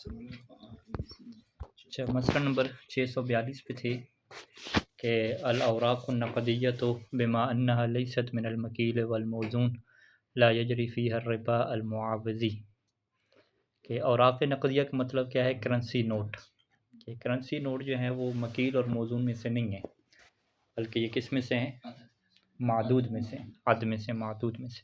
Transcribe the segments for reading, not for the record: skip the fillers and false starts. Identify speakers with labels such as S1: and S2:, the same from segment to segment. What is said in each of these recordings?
S1: अच्छा, मसला नंबर 642 पे थे कि अल औराक़ नक़दिय्यतु बिमा अन्नहा लैसत मिनल मकील वल मौज़ून ला यजरी फ़ीहा रिबा अल मुआवज़ी। कि औराक़ नक़दिया का मतलब क्या है? Currency note. कि करेंसी नोट जो है वो मकील और मौज़ून में से नहीं है, बल्कि ये किस में से हैं? मादूद में से, अद में से, मादूद में से।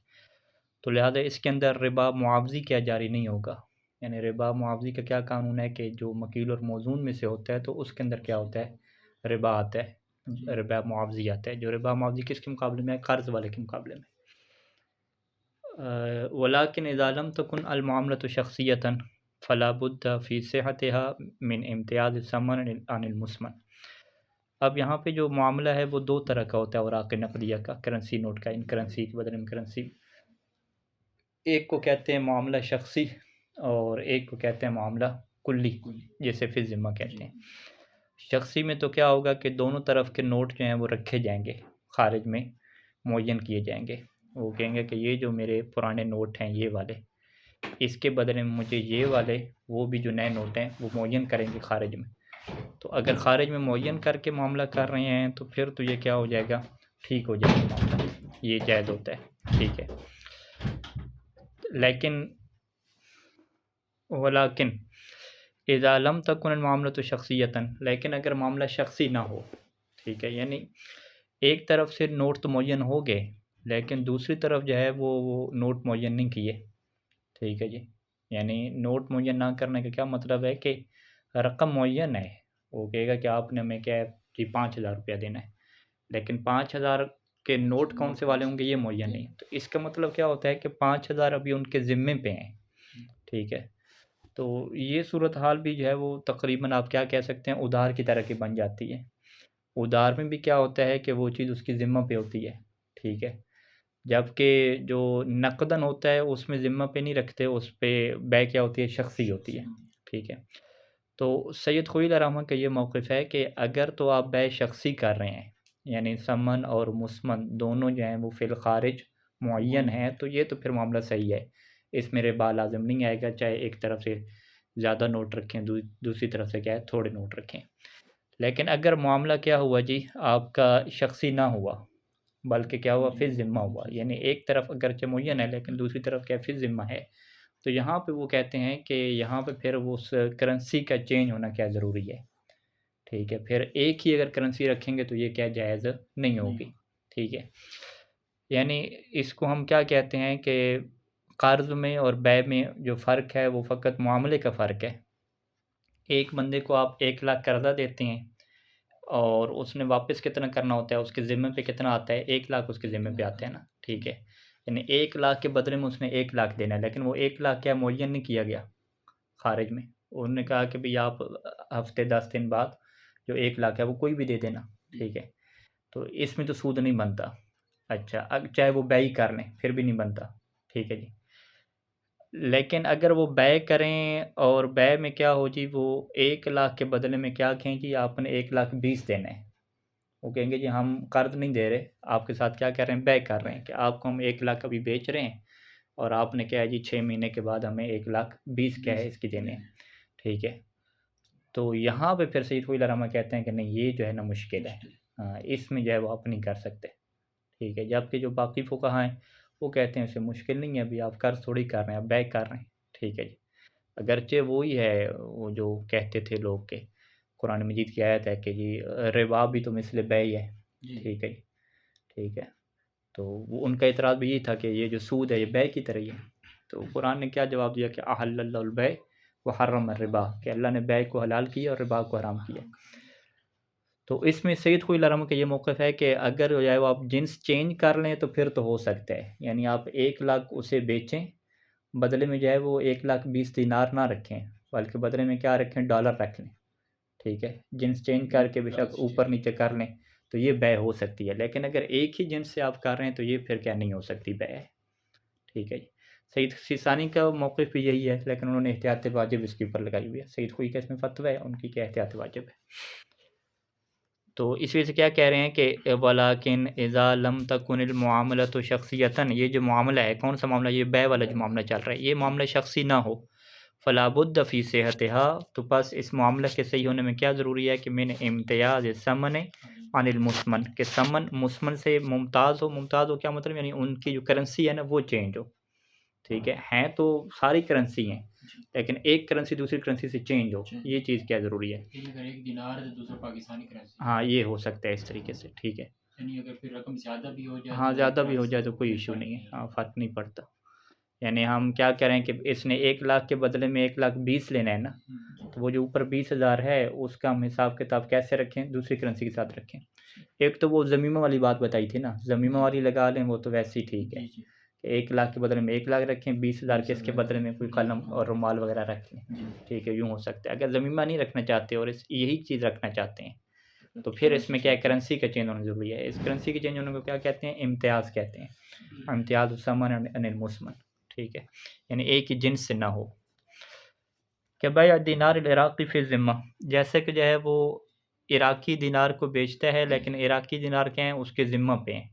S1: तो लिहाजा इसके अंदर रिबा मुआवज़ी क्या जारी नहीं होगा। यानी रिबा मुआवज़ी का क्या कानून है कि जो मकील और मौज़ून में से होता है तो उसके अंदर क्या होता है? रिबा आता है, रिबा मुआवज़ी आता है। जो रिबा मुआवज़ी किसके मुकाबले में है? क़र्ज़ वाले के मुकाबले में। वलाकिन इज़ा लम तकुन अल मुआमलतु शख़सियतन फ़ला बुद्दा फ़ी सिहतिहा मिन इम्तियाज़ समन अनिल मुस्मन। अब यहाँ पे जो मामला है वो दो तरह का होता है औराक़ नक़दिया का, करेंसी नोट का, इन करेंसी के बदले में करेंसी। एक को कहते हैं मामला शख़सी और एक को कहते हैं मामला कुल्ली, जैसे फ़ी ज़िम्मा कहते हैं। शख़सी में तो क्या होगा कि दोनों तरफ के नोट जो हैं वो रखे जाएंगे, ख़ारिज में मुअय्यन किए जाएंगे। वो कहेंगे कि ये जो मेरे पुराने नोट हैं ये वाले, इसके बदले में मुझे ये वाले, वो भी जो नए नोट हैं वो मुअय्यन करेंगे ख़ारिज में। तो अगर ख़ारिज में मुअय्यन करके मामला कर रहे हैं तो फिर तो ये क्या हो जाएगा? ठीक हो जाएगा मामला, ये जायज़ होता है, ठीक है। वलाकिन इज़ा लम तकुन मामलतु शख़सियतन, लेकिन अगर मामला शख़सी ना हो, ठीक है, यानी एक तरफ से नोट तो मुअय्यन हो गए लेकिन दूसरी तरफ जो है वो नोट मुअय्यन नहीं किए, ठीक है जी। यानी नोट मुअय्यन ना करने का क्या मतलब है कि रकम मुअय्यन है, वो कहेगा कि आपने हमें क्या है कि 5,000 रुपया देना है, लेकिन 5,000 के नोट कौन से वाले होंगे ये मुअय्यन नहीं। तो इसका मतलब क्या होता है कि 5,000 अभी उनके ज़िम्मे पे हैं, ठीक है। तो ये सूरत हाल भी जो है वो तकरीबन आप क्या कह सकते हैं, उधार की तरह की बन जाती है। उधार में भी क्या होता है कि वो चीज़ उसकी ज़िम्मा पे होती है, ठीक है। जबकि जो नक़दन होता है उसमें ज़िम्मा पे नहीं रखते, उस पे बै क्या होती है? शख़सी होती है, ठीक है। तो सैयद ख़ुवैलिद रहमह का ये मौक़िफ़ है कि अगर तो आप बै शख़सी कर रहे हैं, यानी समन और मुस्मन दोनों जो हैं वो फ़िल ख़ारिज मुअय्यन हैं, तो ये तो फिर मामला सही है। इसमें रिबा लाज़िम नहीं आएगा, चाहे एक तरफ से ज़्यादा नोट रखें, दूसरी तरफ से क्या है थोड़े नोट रखें। लेकिन अगर मामला क्या हुआ जी, आपका शख़सी ना हुआ बल्कि क्या हुआ? फ़िल ज़िम्मा हुआ, यानी एक तरफ अगरचे मुअय्यन है लेकिन दूसरी तरफ क्या फ़िल ज़िम्मा है, तो यहाँ पे वो कहते हैं कि यहाँ पे फिर वो उस करेंसी का चेंज होना क्या ज़रूरी है, ठीक है। फिर एक ही अगर करेंसी रखेंगे तो ये क्या जायज़ नहीं होगी, ठीक है। यानी इसको हम क्या कहते हैं कि क़र्ज़ में और बै में जो फ़र्क है वो फ़कत मामले का फ़र्क है। एक बंदे को आप 1 लाख कर्ज़ा देते हैं और उसने वापस कितना करना होता है, उसके ज़िम्मे पे कितना आता है? 1 लाख उसके ज़िम्मे पे आते हैं ना, ठीक है। यानी 1 लाख के बदले में उसने 1 लाख देना है, लेकिन वो 1 लाख क्या मुअय्यन नहीं किया गया ख़ारिज में। उन्होंने कहा कि भई आप हफ़्ते 10 दिन बाद जो 1 लाख है वो कोई भी दे देना, ठीक है। तो इसमें तो सूद नहीं बनता। अच्छा, अब चाहे वो बै कर लें फिर भी नहीं बनता, ठीक है जी। लेकिन अगर वो बै करें और बै में क्या हो जी, वो 1 लाख के बदले में क्या कहें जी, आपने 1,20,000 देना है। वो कहेंगे जी हम कर्ज़ नहीं दे रहे, आपके साथ क्या कर रहे हैं? बै कर रहे हैं कि आपको हम 1 लाख अभी बेच रहे हैं और आपने क्या है जी 6 महीने के बाद हमें 1,20,000 क्या है इसकी देने हैं, ठीक है। तो यहाँ पे फिर सैयद ख़ुवैलिद रहमह कहते हैं कि नहीं ये जो है ना मुश्किल है, हाँ, इसमें जो है वो आप नहीं कर सकते, ठीक है। जबकि जो बाकी फ़ुक़हा हैं वो कहते हैं इससे मुश्किल नहीं है, अभी आप कर्ज़ थोड़ी कर रहे हैं, आप बै कर रहे हैं, ठीक है जी। अगरचे वो ही है वो जो कहते थे लोग कि कुरान मजीद की आयत है कि जी रिबा भी तो मिस्ल बै है, ठीक है, ठीक है। तो वो उनका एतराज़ भी यही था कि ये जो सूद है ये बै की तरह ही है। तो कुरान ने क्या जवाब दिया कि अहल्लल्लाहुल बै व हर्रम रिबा, कि अल्लाह ने बै को हलाल किया और रिबा को हराम किया। तो इसमें सैयद ख़ुवैलिद रहमह का ये मौक़िफ़ है कि अगर जो है वो आप जिन्स चेंज कर लें तो फिर तो हो सकता है, यानी आप 1 लाख उसे बेचें, बदले में जो है वो 1,20,000 दीनार ना रखें, बल्कि बदले में क्या रखें? डॉलर रख लें, ठीक है। जिन्स चेंज करके बेशक ऊपर नीचे कर लें तो ये बै हो सकती है, लेकिन अगर एक ही जिन्स से आप कर रहे हैं तो ये फिर क्या नहीं हो सकती, बै है, ठीक है जी। सैयद सिस्तानी का मौक़िफ़ भी यही है, लेकिन उन्होंने एहतियात वाजिब इसके ऊपर लगाई हुई है। सैयद ख़ुई का इसमें फ़तवा है, उनकी क्या एहतियात वाजिब है। तो इस वजह से क्या कह रहे हैं कि वलाकिन इज़ा लम तकुनिल मुआमलतु शख़सियतन, ये जो मामला है कौन सा मामला? ये बै वाला जो मामला चल रहा है, ये मामला शख़सी ना हो, फ़लाबुद्द फ़ी सेहतिहा, तो बस इस मामले के सही होने में क्या ज़रूरी है कि मैंने इम्तियाज़ समन अनिल मुस्मन, के समन मुस्मन से मुमताज़ हो क्या मतलब, यानी उनकी जो करेंसी है ना वो चेंज हो। ठीक है, हैं तो सारी करेंसी हैं, लेकिन एक करेंसी दूसरी करेंसी से चेंज हो, ये चीज़ क्या ज़रूरी है।
S2: अगर एक दिनार है दूसरा पाकिस्तानी करेंसी,
S1: हाँ, ये हो सकता है इस तरीके से। ठीक है,
S2: यानी अगर फिर रकम ज़्यादा भी हो जाए
S1: हाँ,
S2: तो
S1: ज़्यादा भी हो
S2: फ़र्क
S1: जाए तो कोई
S2: कोई
S1: इशू
S2: फ़र्क
S1: नहीं है,
S2: नहीं
S1: हाँ,
S2: है।
S1: फ़र्क नहीं पड़ता। यानी हम क्या करें कि इसने 1 लाख के बदले में 1,20,000 लेना है ना, तो वो जो ऊपर 20,000 है उसका हम हिसाब किताब कैसे रखें, दूसरी करेंसी के साथ रखें। एक तो वो ज़मीमा वाली बात बताई थी ना, ज़मीमा वाली लगा लें वो तो वैसे ही ठीक है,
S2: जी जी
S1: कि 1 लाख के बदले में 1 लाख रखें, 20,000 के इसके बदले में कोई कलम और रुमाल वगैरह रख लें।
S2: जी।
S1: ठीक है, यूँ हो सकता है। अगर ज़मीमा नहीं रखना चाहते और इस यही चीज़ रखना चाहते हैं, तो फिर इसमें क्या है, करेंसी का चेंज होना ज़रूरी है। इस करेंसी के चेंज होने को क्या कहते हैं, इम्तियाज़ कहते हैं। इम्तियाज़ समन अनिल मुस्मन। ठीक है, यानी एक ही जिन्स से ना हो। कि भाई दीनार इराक़ी फ़ी ज़िम्मा, जैसे कि जो है वो इराक़ी दिनार को बेचता है, लेकिन इराक़ी दिनार क्या है उसके ज़िम्मा पे हैं।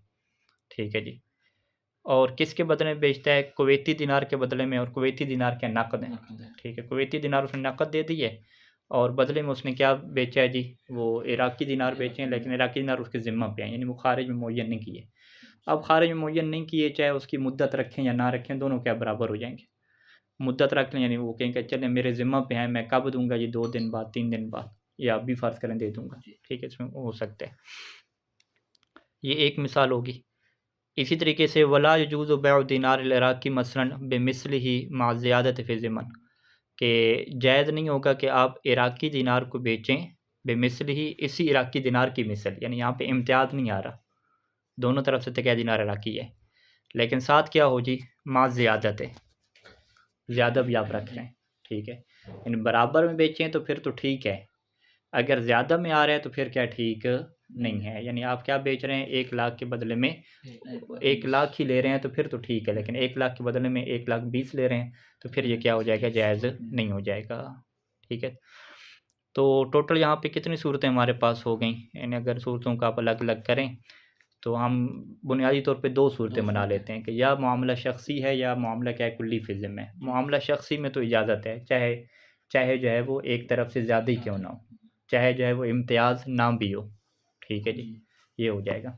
S1: ठीक है जी, और किसके बदले में बेचता है, कुवैती दिनार के बदले में, और कुवैती दिनार क्या नक़द है। ठीक है, कुवैती दिनार उसने नक़द दे दी है और बदले में उसने क्या बेचा है जी, वो इराक़ी दिनार बेचे हैं, लेकिन इराक़ी दिनार उसके ज़िम्मा पे हैं, यानी वो ख़ारिज में मुअय्यन नहीं किए। अब ख़ारिज में मुअय्यन नहीं किए, चाहे उसकी मुद्दत रखें या ना रखें, दोनों क्या बराबर हो जाएँगे। मुद्दत रख लें, यानी वो कहेंगे चलें मेरे ज़िम्मा पे हैं, मैं कब दूँगा जी, 2 दिन बाद, 3 दिन बाद, या अभी फ़र्ज़ करें दे दूँगा। ठीक है, इसमें हो सकता है। ये एक मिसाल होगी। इसी तरीके से वला यजूज़ु बैउ दीनार अल इराक़ी मसलन बिमिस्लिही मा ज़ियादत फ़ी ज़िमन, के जायज़ नहीं होगा कि आप इराक़ी दिनार को बेचें बिमिस्लिही, इसी इराक़ी दिनार की मिसल, यानी यहाँ पे इम्तियाज़ नहीं आ रहा, दोनों तरफ से तो क्या दिनार इराक़ी है, लेकिन साथ क्या हो जी, मा ज़ियादत है, ज़्यादा भी आप रख लें। ठीक है, यानी बराबर में बेचें तो फिर तो ठीक है, अगर ज़्यादा में आ रहा है तो फिर क्या ठीक नहीं है। यानी आप क्या बेच रहे हैं, 1 लाख के बदले में 1 लाख ही ले रहे हैं तो फिर तो ठीक है, लेकिन 1 लाख के बदले में 1,20,000 ले रहे हैं तो फिर ये क्या हो जाएगा, जायज़ नहीं हो जाएगा। ठीक है, तो टोटल यहाँ पे कितनी सूरतें हमारे पास हो गई, यानी अगर सूरतों को आप अलग-अलग करें तो हम बुनियादी तौर पे 2 सूरतें बना लेते हैं कि या मामला शख़्सी है या मामला क्या है, कुल्ली फ़ी ज़िम्मा है। मामला शख़्सी में तो इजाज़त है, चाहे चाहे जो है वो एक तरफ से ज़्यादा ही क्यों ना हो, चाहे जो है वो इम्तियाज़ ना भी हो। ठीक है जी, ये हो जाएगा।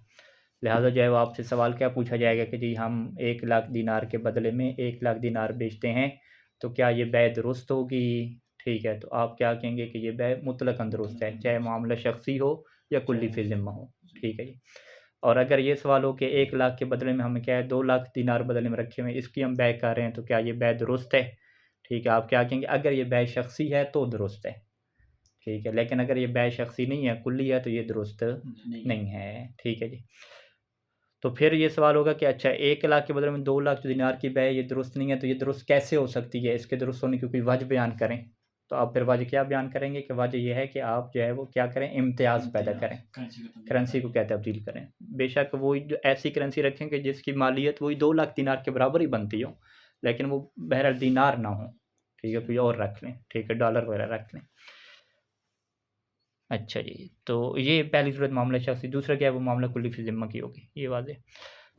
S1: लिहाजा जो है वो आपसे सवाल क्या पूछा जाएगा कि जी हम 1 लाख दीनार के बदले में 1 लाख दीनार बेचते हैं, तो क्या ये बै दुरुस्त होगी? ठीक है, तो आप क्या कहेंगे कि ये बै मुतलक़न दुरुस्त है, चाहे मामला शख़्सी हो या कुल्ली फ़ी ज़िम्मा हो। ठीक है जी। और अगर ये सवाल हो कि 1 लाख के बदले में हमें क्या है 2 लाख दीनार बदले में रखे हुए हैं, इसकी हम बै कर रहे हैं, तो क्या ये बै दुरुस्त है? ठीक है, आप क्या कहेंगे, अगर ये बै शख़्सी है तो दुरुस्त है। ठीक है, लेकिन अगर ये बै शख़्सी नहीं है, कुल्ली है, तो ये दुरुस्त नहीं है। ठीक है जी। तो फिर ये सवाल होगा कि अच्छा 1 लाख के बदले में 2 लाख जो दीनार की बै ये दुरुस्त नहीं है, तो ये दुरुस्त कैसे हो सकती है? इसके दुरुस्त होने की कोई वजह बयान करें। तो आप फिर वजह क्या बयान करेंगे कि वजह ये है कि आप जो है वो क्या करें, इम्तियाज़ पैदा करें, करेंसी को क्या तब्दील करें। बेशक वही जो ऐसी करेंसी रखें कि जिसकी मालियत वही 2 लाख दीनार के बराबर ही बनती हो, लेकिन वो बहरहाल दीनार ना हो। ठीक है, कोई और रख लें, ठीक है, डॉलर वगैरह रख लें। अच्छा जी, तो ये पहली सूरत मामला शख़्सी, दूसरा क्या है वो मामला कुल्ली फ़ी ज़िम्मा की होगी, ये वाज़ेह।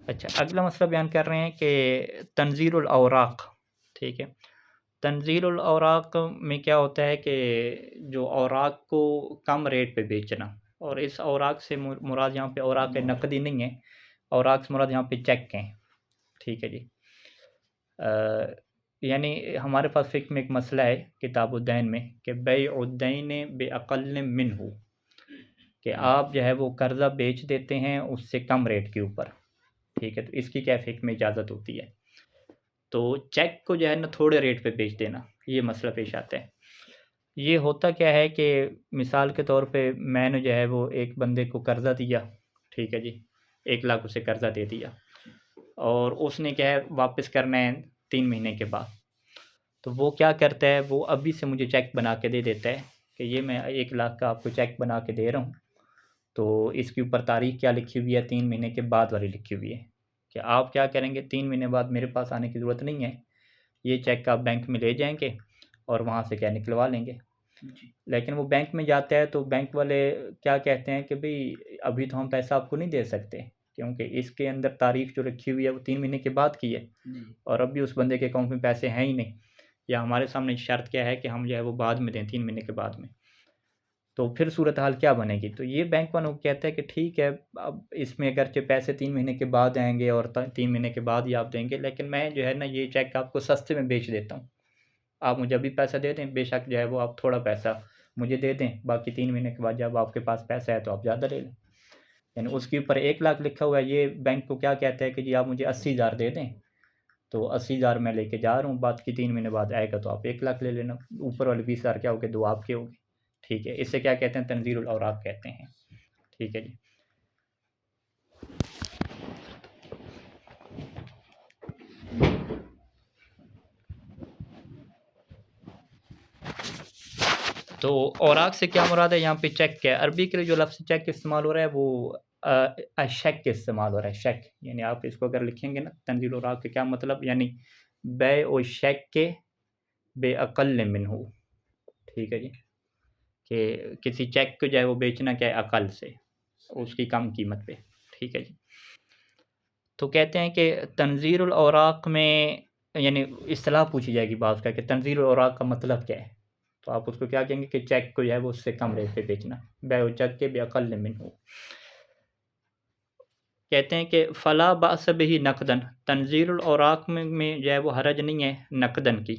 S1: अच्छा, अगला मसला बयान कर रहे हैं कि तंज़ीलुल औराक़। ठीक है, तंज़ीलुल औराक़ में क्या होता है कि जो औराक़ को कम रेट पे बेचना, और इस औराक़ से मुराद यहाँ पे औराक़ नक़दी नहीं है, औराक़ से मुराद यहाँ पे चेक हैं। ठीक है जी। यानी हमारे पास फ़िक़्ह में एक मसला है किताबुद्दैन में कि बैउद्दैन बेअक़ल मिन्हु, कि आप जो है वो कर्ज़ा बेच देते हैं उससे कम रेट के ऊपर। ठीक है, तो इसकी क्या फ़िक़्ह में इजाज़त होती है। तो चेक को जो है ना थोड़े रेट पे बेच देना, ये मसला पेश आता है। ये होता क्या है कि मिसाल के तौर पे मैंने जो है वो एक बंदे को कर्ज़ा दिया, ठीक है जी, 1 लाख उसे कर्ज़ा दे दिया और उसने क्या है वापस करना है 3 महीने के बाद। तो वो क्या करता है, वो अभी से मुझे चेक बना के दे देता है कि ये मैं 1 लाख का आपको चेक बना के दे रहा हूँ, तो इसके ऊपर तारीख़ क्या लिखी हुई है, 3 महीने के बाद वाली लिखी हुई है कि आप क्या करेंगे, 3 महीने बाद मेरे पास आने की ज़रूरत नहीं है, ये चेक आप बैंक में ले जाएँगे और वहाँ से क्या निकलवा लेंगे। लेकिन वो बैंक में जाता है तो बैंक वाले क्या कहते हैं कि भई अभी तो हम पैसा आपको नहीं दे सकते, क्योंकि इसके अंदर तारीख़ जो रखी हुई है वो 3 महीने के बाद की है और अभी उस बंदे के अकाउंट में पैसे हैं ही नहीं, या हमारे सामने शर्त क्या है कि हम जो है वो बाद में दें 3 महीने के बाद में, तो फिर सूरत हाल क्या बनेगी? तो ये बैंक वालों को कहता है कि ठीक है, अब इसमें अगरचे पैसे 3 महीने के बाद आएँगे और त 3 महीने के बाद ही आप देंगे, लेकिन मैं जो है ना ये चेक आपको सस्ते में बेच देता हूँ। आप मुझे अभी पैसा दे दें, बेशक जो है वो आप थोड़ा पैसा मुझे दे दें, बाकी 3 महीने के बाद जब आपके पास पैसा है तो आप ज़्यादा ले लें। यानी उसके ऊपर 1 लाख लिखा हुआ है, ये बैंक को क्या कहता है कि जी आप मुझे 80,000 दे दें, तो 80,000 मैं लेके जा रहा हूँ, बाकी 3 महीने बाद आएगा तो आप 1 लाख ले लेना, ऊपर वाले 20,000 क्या हो गए, 2 आपके हो गए। ठीक है, इसे क्या कहते हैं? तनज़ीरुल औराक़ कहते हैं। ठीक है जी। तो औराक से क्या मुराद है? यहाँ पे चेक क्या है? अरबी के लिए जो लफ्ज़ चेक इस्तेमाल हो रहा है वो शेक इस्तेमाल हो रहा है, शेक। यानी आप इसको अगर लिखेंगे ना तंज़ील औराक का क्या मतलब, यानी बै ओ शेक के बेअक़ल मिन्हु। ठीक है जी, कि किसी चेक को जो है वो बेचना क्या है, अक़ल से, उसकी कम कीमत पे। ठीक है जी। तो कहते हैं कि तंज़ीरुल औराक में यानी इस्तिलाह पूछी जाएगी बाज़ का कि तंज़ीरुल औराक का मतलब क्या है? तो आप उसको क्या कहेंगे कि चेक को जो है वो उससे कम रेट पे बेचना, बै ओ चेक के बेअक़ल मिन्हु। कहते हैं कि फ़ला बास बिही नक़दन, तंज़ीरुल औराक में जो है वो हरज नहीं है नक़दन की।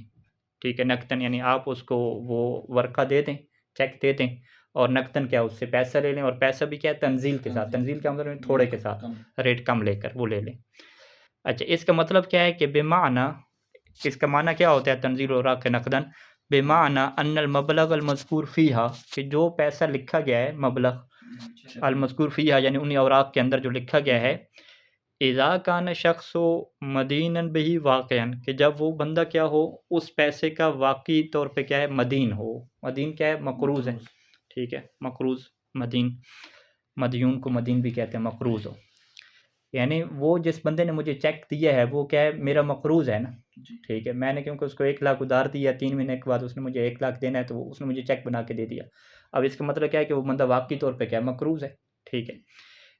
S1: ठीक है, नक़दन यानी आप उसको वो वर्क़ा दे दें, चेक दे दें और नक़दन क्या उससे पैसा ले लें, और पैसा भी क्या है तंज़ील के साथ। तंज़ील का मतलब थोड़े के साथ, रेट कम लेकर वो ले लें। अच्छा, इसका मतलब क्या है कि बेमाना, इसका माना क्या होता है तंज़ील औराक के नक़दन? बेमाना अन्नल मबलग़ अल मज़कूर फ़ीहा, कि जो पैसा लिखा गया है, मबलग़ अल मज़कूर फ़ीहा यानी उन्हीं औराक के अंदर जो लिखा गया है, इज़ा कान शख़्सु मदीनन बिही वाक़िअन, कि जब वो बंदा क्या हो, उस पैसे का वाक़ई तौर पे क्या है, मदीन हो। मदीन क्या है? मक़रूज़ है। ठीक है, मक़रूज़, मदीन, मदयून को मदीन भी कहते हैं, मक़रूज़ हो। यानी वो जिस बंदे ने मुझे चेक दिया है वो क्या है, मेरा मक़रूज़ है ना। ठीक है, मैंने क्योंकि उसको 1 लाख उधार दिया, 3 महीने के बाद उसने मुझे 1 लाख देना है, तो उसने मुझे चेक बना के दे दिया। अब इसका मतलब क्या है कि वो बंदा वाक़ई तौर पे क्या है, मक़रूज़ है। ठीक है,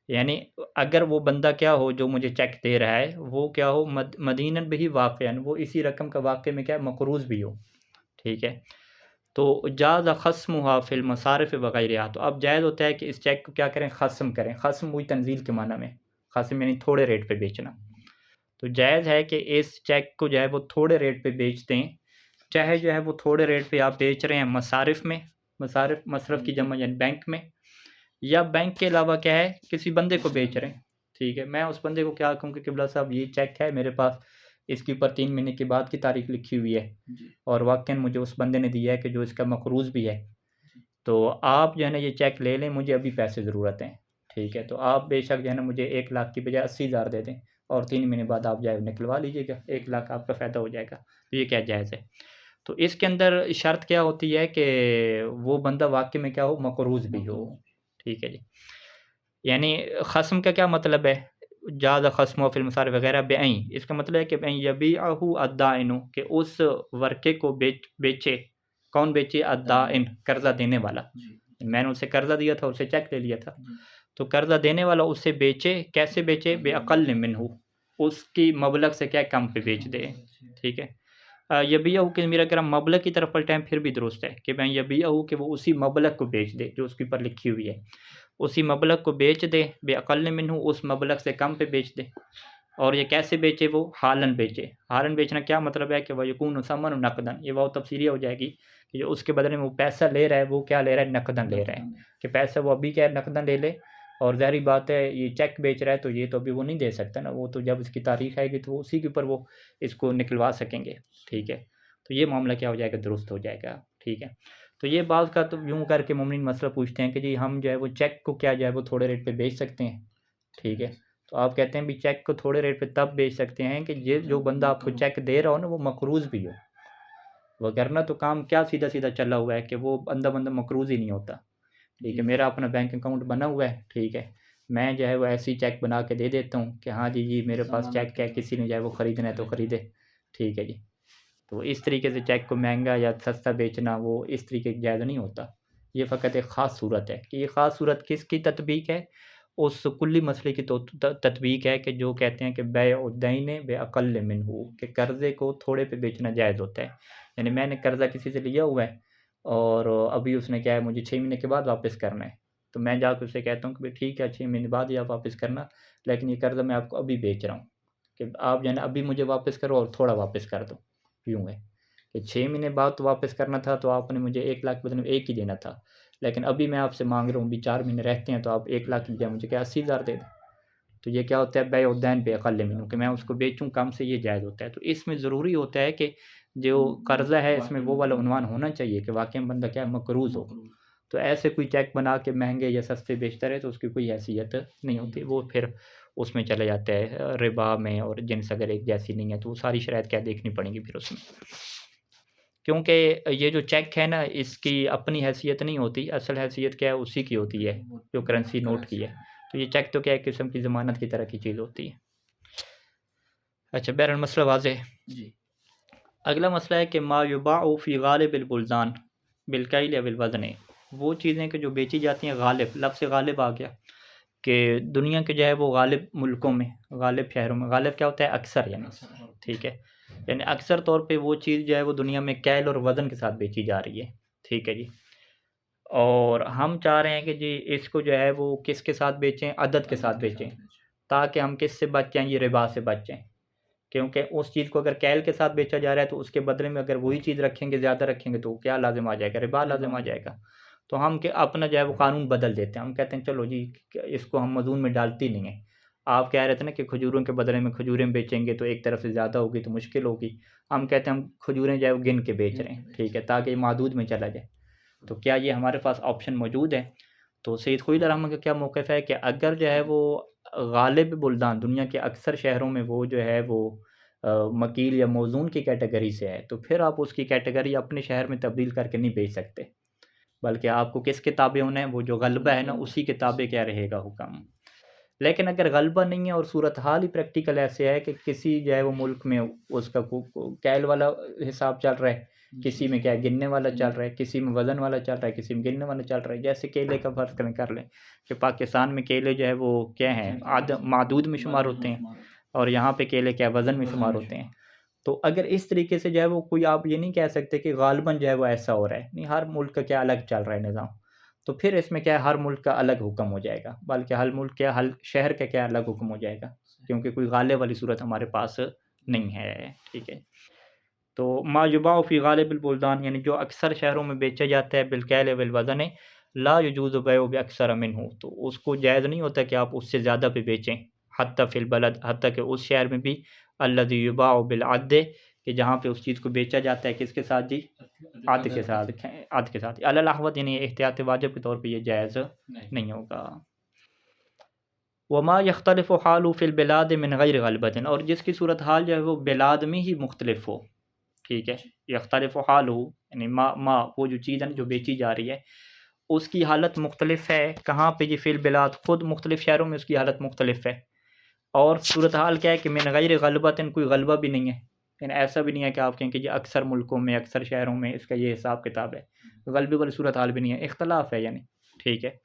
S1: यानी अगर वो बंदा क्या हो जो मुझे चेक दे रहा है, वो क्या हो मदीनन बिही वाक़िअन, वो इसी रकम का वाक़ई में क्या है, मक़रूज़ भी हो। ठीक है, तो जाज़ ख़स्मुहा फ़िल मसारिफ़ वग़ैरहा, तो अब जायज़ होता है कि इस चेक को क्या करें, ख़स्म करें। ख़स्म हुई तंज़ील के माना में, ख़स्म यानी थोड़े रेट पे बेचना। तो जायज़ है कि इस चेक को जो है वो थोड़े रेट पे बेच दें, चाहे जो है वो थोड़े रेट पे आप बेच रहे हैं मसारिफ़ में, मसारिफ़ मसरफ़ की जमा यानी बैंक में, या बैंक के अलावा क्या है, किसी बंदे को बेच रहे हैं। ठीक है, मैं उस बंदे को क्या कहूँ कि क़िबला साहब ये चेक है मेरे पास, इसके ऊपर 3 महीने के बाद की तारीख़ लिखी हुई है और वाक़ईन मुझे उस बंदे ने दिया है कि जो इसका मक़रूज़ भी है, तो आप जो है ना ये चेक ले लें, मुझे अभी पैसे ज़रूरत है। ठीक है, तो आप बेशक जो है ना मुझे 1 लाख की बजाय 80,000 दे दें और 3 महीने बाद आप जो है निकलवा लीजिएगा, 1 लाख आपका फ़ायदा हो जाएगा। तो ये क्या जायज़ है। तो इसके अंदर शर्त क्या होती है कि वो बंदा वाक़ई में क्या हो, मक़रूज़ भी हो। ठीक है जी, यानी ख़स्म का क्या मतलब है, जाज़ ख़स्मुहु फ़िल मसारिफ़ वग़ैरह बेअइन, इसका मतलब है कि यबीअहु अद्दाइनु, कि उस वर्क़े को बेचे। कौन बेचे? अद्दाइन, कर्ज़ा देने वाला। मैंने उसे कर्ज़ा दिया था, उसे चेक ले लिया था, तो कर्ज़ा देने वाला उसे बेचे, कैसे बेचे? बेअक़ल मिन्हु, उसकी मबलग़ से क्या कम पे बेच दे। ठीक है, यबीअहु के ज़मीर अगर हम मबलग़ की तरफ पलटाएँ फिर भी दुरुस्त है कि यबीअहु, कि वो उसी मबलग़ को बेच दे जो उसके ऊपर लिखी हुई है, उसी मबलग़ को बेच दे, बेअक़ल मिन्हु, उस मबलग़ से कम पे बेच दे। और ये कैसे बेचे? वो हालन बेचे। हालन बेचना क्या मतलब है कि वयकूनु समन नक़दन, ये वाव तफ़सीरिया हो जाएगी कि जो उसके बदले में वो पैसा ले रहा है वो क्या ले रहा है, नक़दन ले रहा है, कि पैसा वो अभी क्या है, नक़दन ले ले। और ज़ाहिर बात है ये चेक बेच रहा है तो ये तो अभी वो नहीं दे सकता ना, वो तो जब इसकी तारीख़ आएगी तो उसी के ऊपर वो इसको निकलवा सकेंगे। ठीक है, तो ये मामला क्या हो जाएगा, दुरुस्त हो जाएगा। ठीक है, तो ये बाज़ का तो यूँ करके मोमिन मसला पूछते हैं कि जी हम जो है वो चेक को क्या जो है वो थोड़े रेट पे बेच सकते हैं। ठीक है, तो आप कहते हैं भी चेक को थोड़े रेट पे तब बेच सकते हैं कि ये जो बंदा आपको चेक दे रहा हो ना वो मक़रूज़ भी हो, वरना तो काम क्या सीधा-सीधा चला हुआ है कि वो बंदा मक़रूज़ ही नहीं होता। ठीक है, मेरा अपना बैंक अकाउंट बना हुआ है। ठीक है, मैं जो है वो ऐसे ही चेक बना के दे देता हूँ कि हाँ जी, मेरे पास चेक है, किसी ने जो है वो ख़रीदना है तो ख़रीदे। ठीक है जी, तो इस तरीके से चेक को महँगा या सस्ता बेचना वो इस तरीके की जायज़ नहीं होता। ये फ़क़त एक ख़ास सूरत है कि ये ख़ास सूरत किसकी तत्बीक है, उस कुल्ली मसले की तो तत्बीक है कि जो कहते हैं कि बैउ दैने बेअक़ल मिन्हु, कि कर्ज़े को थोड़े पे बेचना जायज़ होता है। यानी मैंने कर्ज़ा किसी से लिया हुआ है और अभी उसने क्या है मुझे 6 महीने के बाद वापस करना है, तो मैं जाके उससे कहता हूँ कि भाई ठीक है 6 महीने बाद ही आप वापस करना, लेकिन ये कर्ज़ा मैं आपको अभी बेच रहा हूँ कि आप जो है ना अभी मुझे वापस करो और थोड़ा वापस कर दो। यूँ है कि 6 महीने बाद तो वापस करना था तो आपने मुझे 1 लाख के बदले में 1 ही देना था, लेकिन अभी मैं आपसे माँग रहा हूँ, अभी 4 महीने रहते हैं तो आप 1 लाख की बजाय मुझे क्या 80,000 दे दें। तो ये क्या होता है बेअ उदैन पे अक़ल मिन्हु कि मैं उसको बेचूँ कम से ये जायज़ होता है। तो इसमें ज़रूरी होता है कि जो कर्ज़ा है इसमें वो वाला उन्वान होना चाहिए कि वाक़ई में बंदा क्या है मक़रूज़ हो। तो ऐसे कोई चेक बना के महँगे या सस्ते बेचता रहे तो उसकी कोई हैसियत नहीं होती। वो फिर उसमें चला जाता है रिबा में, और जिन्स अगर एक जैसी नहीं है तो वो सारी शराइत क्या देखनी पड़ेंगी फिर उसमें। क्योंकि ये जो चेक है ना इसकी अपनी हैसियत नहीं होती, असल हैसियत क्या है उसी की होती है जो करेंसी नोट की है। तो ये चेक तो क्या है एक किस्म की ज़मानत की तरह की चीज़ होती है। अच्छा बहरहाल मसला वाज़ेह है।
S2: जी।
S1: अगला मसला है कि मा युबाउ फ़ी गालिबिल बुल्दान बिलकैल या बिलवज़न, वो चीज़ें कि जो बेची जाती हैं गालिब, लफ्ज़ गालिब आ गया कि दुनिया के जो है वो गालिब मुल्कों में, गालिब शहरों में, गालिब क्या होता है अक्सर यानी, ठीक है, यानी अक्सर तौर पे वो चीज़ जो है वो दुनिया में कैल और वज़न के साथ बेची जा रही है, ठीक है जी। और हम चाह रहे हैं कि जी इसको जो है वो किसके साथ बेचें, अदद के साथ बेचें, ताकि हम किससे बच जाएँ, ये रिबा से बच जाएँ। क्योंकि उस चीज़ को अगर कैल के साथ बेचा जा रहा है तो उसके बदले में अगर वही चीज़ रखेंगे, ज़्यादा रखेंगे तो क्या लाज़िम आ जाएगा, रिबा लाज़िम आ जाएगा। तो हम के अपना जो है वो कानून बदल देते हैं, हम कहते हैं चलो जी इसको हम मज़ून में डालते ही नहीं हैं। आप कह रहे थे ना कि खजूरों के बदले में खजूरें बेचेंगे तो एक तरफ से ज़्यादा होगी तो मुश्किल होगी। हम कहते हैं हम खजूरें जो है वो गिन के बेच रहे हैं, ठीक है, ताकि मादूद में चला जाए। तो क्या ये हमारे पास ऑप्शन मौजूद है? तो सैयद ख़ुद रहमान का क्या मौक़िफ़ है कि अगर जो है वो गालिब बुल्दान दुनिया के अक्सर शहरों में वो जो है वो मकील या मौज़ून की कैटेगरी से है, तो फिर आप उसकी कैटेगरी अपने शहर में तब्दील करके नहीं बेच सकते। बल्कि आपको किसके ताबे होना है, वो जो गलबा है ना उसी के ताबे क्या रहेगा हुक्म। लेकिन अगर गलबा नहीं है और सूरत हाल ही प्रैक्टिकल ऐसे है कि किसी जो है वो मुल्क में उसका कैल वाला हिसाब चल रहा है, किसी में क्या गिनने वाला चल रहा है, किसी में वज़न वाला चल रहा है, किसी में गिनने वाला चल रहा है। जैसे केले का फ़र्ज़ कर लें कि पाकिस्तान में केले जो है वो क्या हैं मादूद में शुमार होते हैं और यहाँ पे केले क्या वज़न में शुमार होते हैं। तो अगर इस तरीके से जो है वो कोई आप ये नहीं कह सकते कि गालिबन जो है वो ऐसा हो रहा है, नहीं हर मुल्क का क्या अलग चल रहा है निज़ाम। तो फिर इसमें क्या है हर मुल्क का अलग हुक्म हो जाएगा, बल्कि हर मुल्क क्या हर शहर का क्या अलग हुक्म हो जाएगा, क्योंकि कोई गालिब वाली सूरत हमारे पास नहीं है, ठीक है। तो मा युबाउ फ़ी गालिबिल बुल्दान यानी जो अक्सर शहरों में बेचा जाता है बिलकैल बिल वज़न ला यजूज़ु बैउ बिअक्सर मिन्हु, तो उसको जायज़ नहीं होता कि आप उससे ज़्यादा पे बेचें। हत्ता फ़िल बलद, हत्ता कि उस शहर में भी अल्लज़ी युबाउ बिल अद्द कि जहाँ पे उस चीज़ को बेचा जाता है किसके साथ जी, अद के साथ, अद के साथ। अलल अहवत यानी एहतियात वाजिब के तौर पे ये जायज़ नहीं होगा। वमा यख्तलिफ़ु हालु फ़िल बिलाद मिन गैर गलबतिन, और जिसकी सूरत हाल जो है वो बिलाद में ही मुख्तलिफ़ हो, ठीक है। यख्तलिफ़ु हालु यानी मा वो जो चीज़ है ना जो बेची जा रही है उसकी हालत मुख्तलिफ़ है, कहाँ पे जी फ़िल बिलाद, ख़ुद मुख्तलिफ़ शहरों में उसकी हालत मुख्तलिफ़ है। और सूरत हाल क्या है कि मिन गैर गलबतिन कोई गलबा भी नहीं है, यानी ऐसा भी नहीं है कि आप कहें कि जी अक्सर मुल्कों में अक्सर शहरों में इसका ये हिसाब किताब है, गलबे वाली सूरत हाल भी नहीं है, इख्तलाफ है यानी, ठीक है।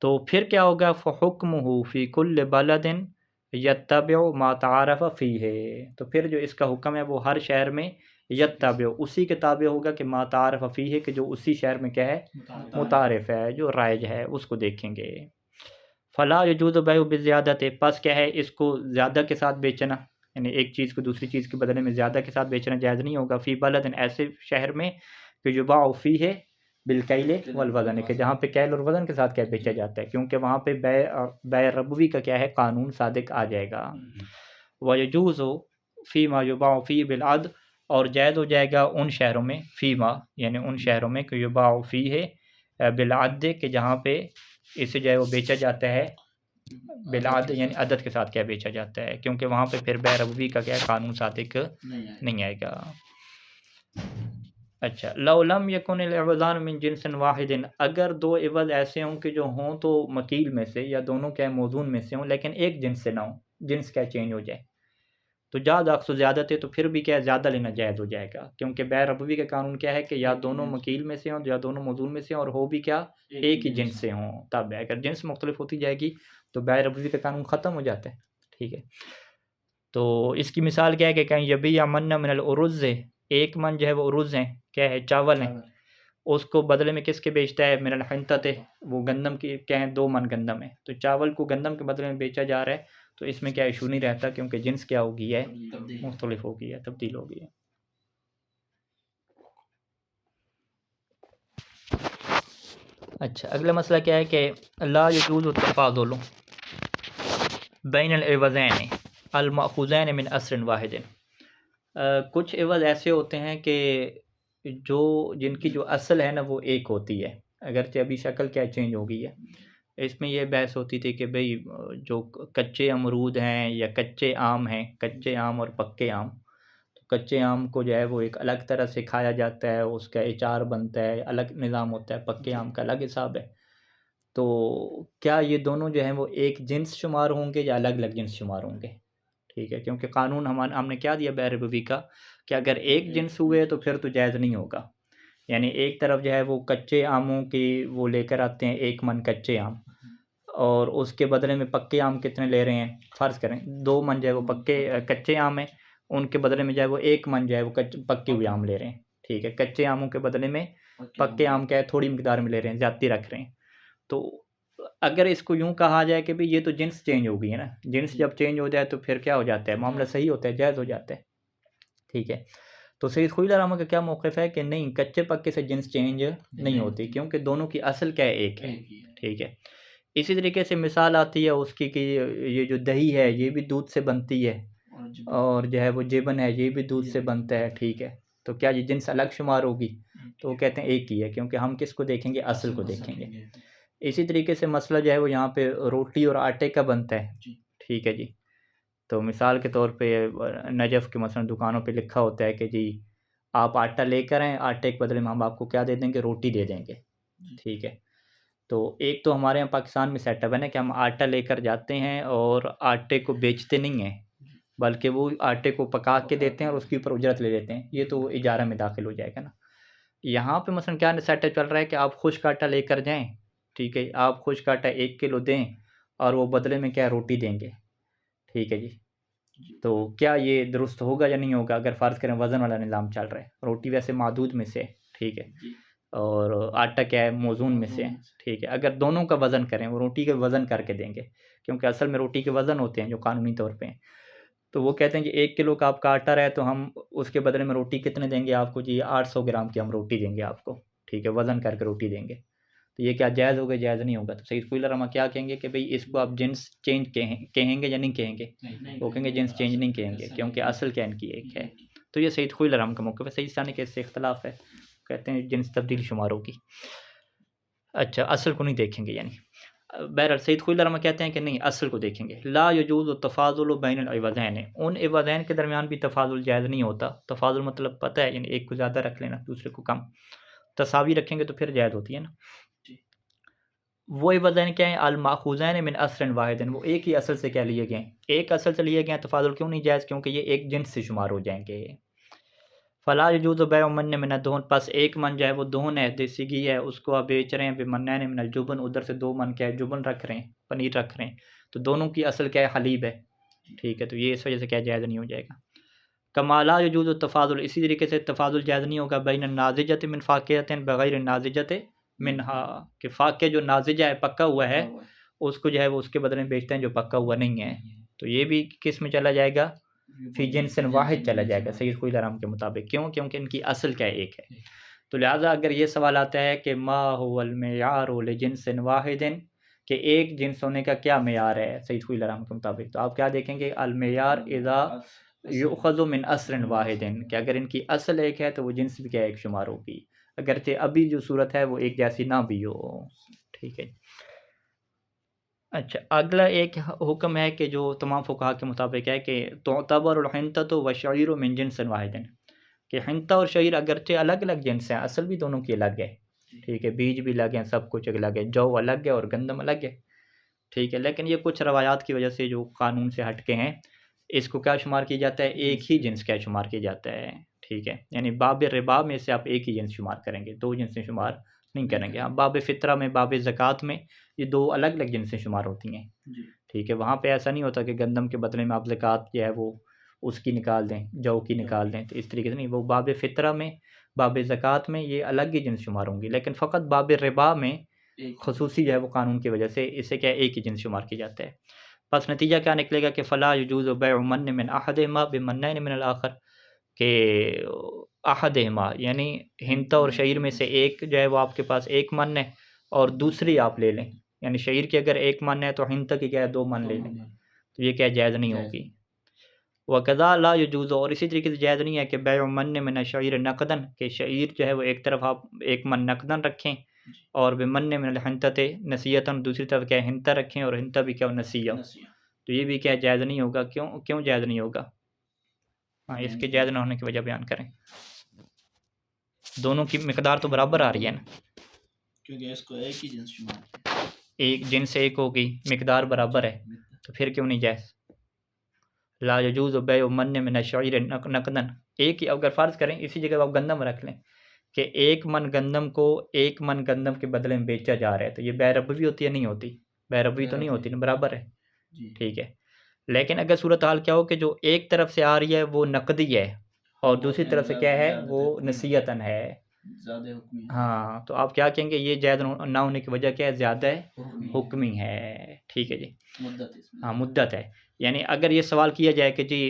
S1: तो फिर क्या होगा फ़हुक्मुहु फ़ी कुल्लि बलदिन यत्तबिउ मा तआरफ़ फ़ीहि, तो फिर जो इसका हुक्म है वो हर शहर में यत्तबिउ उसी के ताबे होगा कि मा तआरफ़ फ़ीहि कि जो उसी शहर में क्या है मुतारिफ़ है, जो राइज है उसको देखेंगे। फ़ला यजूज़ु बैउ बिज़ियादति, पस क्या है इसको ज़्यादा के साथ बेचना, यानी एक चीज़ को दूसरी चीज़ के बदले में ज़्यादा के साथ बेचना जायज़ नहीं होगा। फ़ी बलदिन ऐसे शहर में कि युबाउ फ़ीहि बिलकैल वल वज़न कि जहाँ पे कैल और वज़न के साथ क्या बेचा जाता है, क्योंकि वहाँ पे बै रबवी का क्या है कानून सादिक आ जाएगा। व यजूज़ु फ़ीमा युबाउ फ़ीहि बिल अद्ल, और जायज़ हो जाएगा उन शहरों में फ़ीमा यानी उन शहरों में कि युबाउ फ़ीहि बिल अद्ल कि जहाँ पे इसे जो है वो बेचा जाता है बिल अद्ल यानी अदद के साथ क्या बेचा जाता है, क्योंकि वहाँ पे फिर बै रबवी का क्या कानून सादिक नहीं आएगा। अच्छा लौ लम यकुनिल इवज़ान मिन जिन्सिन वाहिदिन, अगर दो इवज़ ऐसे हों कि जो हों तो मकील में से या दोनों क्या मौज़ून में से हों लेकिन एक जिन्स से ना हो, जिन्स क्या चेंज हो जाए, तो ज़्यादा अक्सर ज़्यादा थे तो फिर भी क्या ज़्यादा लेना जायज़ हो जाएगा, क्योंकि बै रबवी का कानून क्या है कि या दोनों मकील में से हों या दोनों मौज़ून में से हों और हो भी क्या एक ही जिन्स से हों, तब है। अगर जिन्स मुख्तलिफ होती जाएगी तो बै रबवी का कानून ख़त्म हो जाता है, ठीक है। तो इसकी मिसाल क्या है कि कहीं यबी या मन्ना मिनल उरुज़ 1 मन जो है वो रुज़ हैं, क्या है, चावल हैं, उसको बदले में किसके बेचता है, मिनल हिंतते, वो गंदम की क्या है, 2 मन गंदम है, तो चावल को गंदम के बदले में बेचा जा रहा है, तो इसमें क्या इशू नहीं रहता, क्योंकि जिन्स क्या हो गई है, मुख्तलिफ हो गई है, तब्दील हो गई है। अच्छा, अगला मसला क्या है कि ला यजूज़ु तफ़ाज़ुलु बैनल इवज़ैन अल मअख़ूज़ैन मिन अस्रिन वाहिदिन। कुछ इवज़ ऐसे होते हैं कि जो जिनकी जो असल है ना वो एक होती है, अगरचे अभी शक्ल क्या चेंज हो गई है। इसमें ये बहस होती थी कि भई जो कच्चे अमरूद हैं या कच्चे आम हैं, कच्चे आम और पक्के आम, तो कच्चे आम को जो है वो एक अलग तरह से खाया जाता है, उसका अचार बनता है, अलग निज़ाम होता है, पक्के आम का अलग हिसाब है। तो क्या ये दोनों जो हैं वो एक जिन्स शुमार होंगे या अलग-अलग जिन्स शुमार होंगे? ठीक है, क्योंकि कानून हमने क्या दिया बहर-ए-रबवी का कि अगर एक जिन्स हुए तो फिर तो जायज़ नहीं होगा। यानी एक तरफ जो है वो कच्चे आमों की वो लेकर आते हैं 1 मन कच्चे आम, और उसके बदले में पक्के आम कितने ले रहे हैं? फ़र्ज़ करें 2 मन जो है वो कच्चे आम हैं, उनके बदले में जो है वो 1 मन जो है वो पके हुए आम ले रहे हैं। ठीक है, कच्चे आमों के बदले में पक्के आम क्या है, थोड़ी मिकदार में ले रहे हैं, ज़्यादती रख रहे हैं। तो अगर इसको यूँ कहा जाए कि भई ये तो जिन्स चेंज हो गई है ना, जिन्स जब चेंज हो जाए तो फिर क्या हो जाता है, मामला सही होता है, जायज़ हो जाता है। ठीक है, तो सैयद ख़ुदा रहमा का क्या मौक़िफ़ है कि नहीं, कच्चे पक्के से जिन्स चेंज नहीं होती, क्योंकि दोनों की असल क्या है, एक है। ठीक है, इसी तरीके से मिसाल आती है उसकी कि ये जो दही है ये भी दूध से बनती है, और जो है वो जिबन है ये भी दूध से बनता है। ठीक है, तो क्या ये जिन्स अलग शुमार होगी? तो वो कहते हैं एक ही है, क्योंकि हम किसको देखेंगे, असल को देखेंगे। इसी तरीके से मसला जो है वो यहाँ पे रोटी और आटे का बनता है। ठीक है जी, तो मिसाल के तौर पे नजफ़ के मसलन दुकानों पे लिखा होता है कि जी आप आटा लेकर आएँ, आटे के बदले में हम आपको क्या दे देंगे, रोटी दे देंगे। ठीक है, तो एक तो हमारे यहाँ पाकिस्तान में सेटअप है ना कि हम आटा लेकर जाते हैं और आटे को बेचते नहीं हैं, बल्कि वो आटे को पका के देते हैं और उसके ऊपर उजरत ले लेते हैं। ये तो इजारा में दाखिल हो जाएगा ना। यहाँ पे मसलन क्या सेटअप चल रहा है कि आप खुश्क आटा लेकर जाएँ, ठीक है, आप खुश्क आटा 1 किलो दें और वो बदले में क्या रोटी देंगे। ठीक है जी, तो क्या ये दुरुस्त होगा या नहीं होगा? अगर फ़र्ज़ करें वज़न वाला निज़ाम चल रहा है, रोटी वैसे मादूद में से है, ठीक है, और आटा क्या है, मौज़ून में से है। ठीक है, अगर दोनों का वज़न करें, वो रोटी का वज़न करके देंगे, क्योंकि असल में रोटी के वज़न होते हैं जो कानूनी तौर पे हैं। तो वो कहते हैं कि 1 किलो का आपका आटा रहा है तो हम उसके बदले में रोटी कितने देंगे आपको, जी 800 ग्राम की हम रोटी देंगे आपको। ठीक है, वज़न करके रोटी देंगे। तो ये क्या जायज़ होगा, जायज़ नहीं होगा? तो सैयद ख़ुदा रहमा क्या कहेंगे कि भई इसको आप जिन्स चेंज कहेंगे या नहीं कहेंगे? वो कहेंगे जिन्स चेंज नहीं कहेंगे, क्योंकि असल क्या इनकी एक है। तो ये सैयद ख़ुदा रहमा का मौक़िफ़ है। सईद सानी का इससे इख्तिलाफ़ है, कहते हैं जिन्स तब्दील शुमार होगी। अच्छा, असल को नहीं देखेंगे यानी। बहरहाल सईद ख़ुदा रहमा कहते हैं कि नहीं, असल को देखेंगे। ला यजूज़ु तफ़ाज़ुलु बैनल इवज़ैन, उन इवज़ैन के दरमियान भी तफ़ाज़ुल जायज़ नहीं होता। तफ़ाज़ुल मतलब पता है, यानी एक को ज़्यादा रख लेना, दूसरे को कम। तसावी रखेंगे तो फिर जायज़ होती है ना। वो इवज़ैन क्या है, अल माख़ूज़ैन मिन अस्रिन वाहिदिन, वो एक ही असल से क्या लिए गए, एक असल से लिए गए हैं। तफ़ाज़ुल क्यों नहीं जायज़? क्योंकि ये एक जिन्स से शुमार हो जाएँगे। फ़ला यजूज़ु बैउ मन्न मिन अद-दुहन, बस 1 मन जो है वो दुहन है, देसी घी है, उसको आप बेच रहे हैं। बिमन्नैन मिनल जुबन, उधर से 2 मन क्या है, जुबन रख रहे हैं, पनीर रख रहे हैं, तो दोनों की असल क्या है, हलीब है। ठीक है, तो ये इस वजह से क्या जायज़ नहीं हो जाएगा। कमा ला यजूज़ु तफ़ाज़ुल, इसी तरीके से तफ़ाज़ुल जायज़ नहीं होगा बैन नाज़िजत मिन फ़ाकिहतिन बग़ैर नाज़िजत मिनहा, कि फ़ाक़िह जो नाज़िजा है, पका हुआ है, उसको जो है वो उसके बदले में बेचते हैं जो पका हुआ नहीं है। तो ये भी किस में चला जाएगा, फ़ी जिन्सिन वाहिद चला जाएगा सैयद ख़ुदा रहमा के मुताबिक। क्यों? क्योंकि इनकी असल क्या है, एक है। तो लिहाज़ा अगर ये सवाल आता है कि मा हुवल मियारु लिजिन्सिन वाहिदिन, कि एक जिन्स होने का क्या मियार है सैयद ख़ुदा रहमा के मुताबिक, तो आप क्या देखेंगे, अल मियार इज़ा युख़ज़ु मिन अस्रिन वाहिदिन, कि अगर इनकी असल एक है तो वो जिन्स भी क्या एक शुमार होगी, अगरचे अभी जो सूरत है वो एक जैसी ना भी हो। ठीक है। अच्छा, अगला एक हुक्म है कि जो तमाम फ़ुक़हा के मुताबिक है कि तुअतबरुल हिंततु व शईरु मिन जिन्सिन वाहिदिन, कि हिंता और शईर अगरचे अलग-अलग जिन्स हैं, असल भी दोनों की अलग है। ठीक है, बीज भी अलग हैं, सब कुछ अलग है, जौ अलग है और गंदम अलग है। ठीक है, लेकिन ये कुछ रवायात की वजह से जो कानून से हट के हैं, इसको क्या शुमार किया जाता है, एक ही जिन्स क्या शुमार किया जाता है। ठीक है, यानी बाब रिबा में से आप एक ही जिन्स शुमार करेंगे, 2 जिन्सें शुमार नहीं करेंगे। हाँ, बाब फ़ितरा में, बाब ज़कात में ये 2 अलग-अलग जिन्सें शुमार होती हैं। ठीक है, वहाँ पे ऐसा नहीं होता कि गंदम के बदले में आप ज़कात जो है वो उसकी निकाल दें, जौ की निकाल दें, तो इस तरीके से नहीं, वो बाब फ़ितरा में, बाब ज़कात में ये अलग ही जिन्स शुमार होंगी, लेकिन फ़कत बाब रिबा में ख़ुसूसी जो है वो कानून की वजह से इसे क्या एक ही जिन्स शुमार किया जाता है। बस नतीजा क्या निकलेगा कि फ़ला यजूज़ु बैउ मन मिन अहदिहिमा बिमन्नैन मिनल आखर, के अहदिहिमा यानी हिंता और शईर में से एक जो है वो आपके पास एक मन है और दूसरी आप ले लें, यानी शईर की अगर एक मन है तो हिंता की क्या है 2 मन ले लें, तो ये क्या जायज़ नहीं होगी। वकज़ा ला यजूज़, और इसी तरीके से जायज़ नहीं है कि बैउ मन मिन शईर नक़दन, के शईर जो है वो एक तरफ आप एक मन नक़दन रखें और बिमन्ने मिनल हिंतते नसीयतन दूसरी तरफ क्या हिंता रखें और हिंता भी क्या नसीया, तो ये भी क्या जायज़ नहीं होगा। क्यों जायज़ नहीं होगा? हाँ, इसके जायज़ ना होने की वजह बयान करें। दोनों की मिकदार तो बराबर आ रही है ना,
S3: क्योंकि इसको एक ही जिन्स शुमार,
S1: एक जिन्स एक होगी, मिकदार बराबर है, तो फिर क्यों नहीं जायज़। ला यजूज़ बैउ मन मिन शईर नक़दन, एक ही अगर फ़र्ज़ करें इसी जगह आप गंदम रख लें कि एक मन गंदम को एक मन गंदम के बदले में बेचा जा रहा है, तो ये बैरबवी होती है नहीं होती? बैरबवी तो नहीं होती ना, बराबर है, ठीक है। लेकिन अगर सूरत हाल क्या हो कि जो एक तरफ से आ रही है वो नकदी है और दूसरी तरफ से क्या है वो नसीयतन है,
S3: ज़्यादा हुक्मी है।
S1: हाँ, तो आप क्या कहेंगे ये जायज़ ना होने की वजह क्या है? ज़्यादा हुक्मी है, ठीक है जी।
S3: मुद्दत इसमें,
S1: हाँ, मुद्दत है। यानी अगर ये सवाल किया जाए कि जी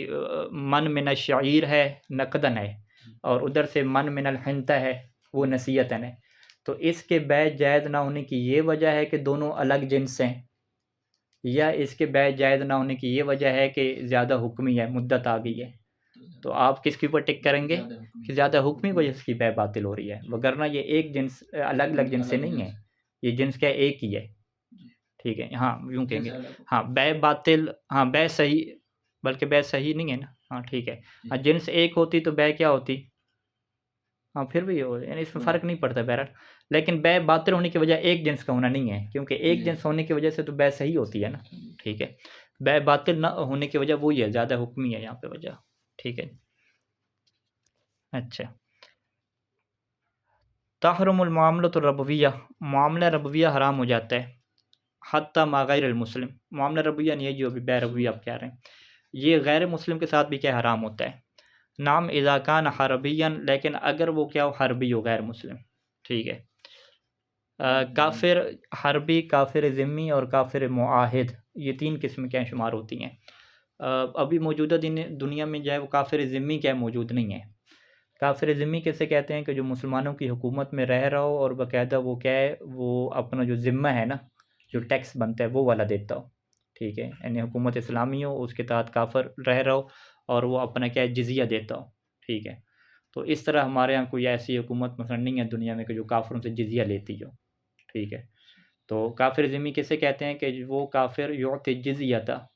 S1: मन मिन शईर है नकदन है और उधर से मन मिनल हिंता है वो नसीयतन है, तो इसके बै जायज़ ना होने की ये वजह है कि दोनों अलग जिन्स हैं, या इसके बै जायज़ ना होने की ये वजह है कि ज़्यादा हुक्मी है, मुद्दत आ गई है। तो आप किसके ऊपर टिक करेंगे कि ज़्यादा हुक्मी वजह से इसकी बै बातिल हो रही है, वगरना ये एक जिन्स अलग अलग जिन्स से नहीं है, ये जिन्स क्या एक ही है, ठीक है। हाँ, यूँ कहेंगे, हाँ बै बातिल, हाँ बै सही, बल्कि बै सही नहीं है ना, हाँ ठीक है। हाँ, जिन्स एक होती तो बै क्या होती? हाँ, फिर भी हो, यानी इसमें फ़र्क नहीं पड़ता बहरहाल, लेकिन बै बातिल होने की वजह एक जिन्स का होना नहीं है, क्योंकि एक जिन्स होने की वजह से तो बै सही होती है ना, ठीक है। बै बातिल ना होने की वजह वही है, ज़्यादा हुक्मी है यहाँ पे वजह, ठीक है। अच्छा, तहरुमुल मामलतु रबविया, मामला रबविया हराम हो जाता है, हत्ता मा गैर मुस्लिम, मामला रबविया नहीं है जो अभी बै रबविया आप कह रहे हैं, ये गैर मुस्लिम के साथ भी क्या हराम होता है। नाम इज़ा कान हरबियन, लेकिन अगर वो क्या हो हरबी हो, गैर मुस्लिम, ठीक है। काफ़िर हरबी, काफ़िर ज़िम्मी और काफ़िर मुआहिद, ये 3 किस्म क्या शुमार होती हैं। अभी मौजूदा दुनिया में जो है वो काफ़िर ज़िम्मी क्या मौजूद नहीं है। काफ़िर ज़िम्मी किसे कहते हैं कि जो मुसलमानों की हुकूमत में रह रहा हो और बाकायदा वो क्या है वो अपना जो ज़िम्मा है ना, जो टैक्स बनता है वो वाला देता हो, ठीक है। यानी हुकूमत इस्लामी हो, उसके तहत काफ़िर रह रहा हो और वो अपना क्या है जिज़िया देता हो, ठीक है। तो इस तरह हमारे यहाँ कोई ऐसी हुकूमत मसलन नहीं है दुनिया में कि जो काफ़िरों से जिज़िया लेती हो, ठीक है। तो काफ़िर ज़िम्मी किसे कहते हैं कि वो काफ़िर युअति जिज़ियता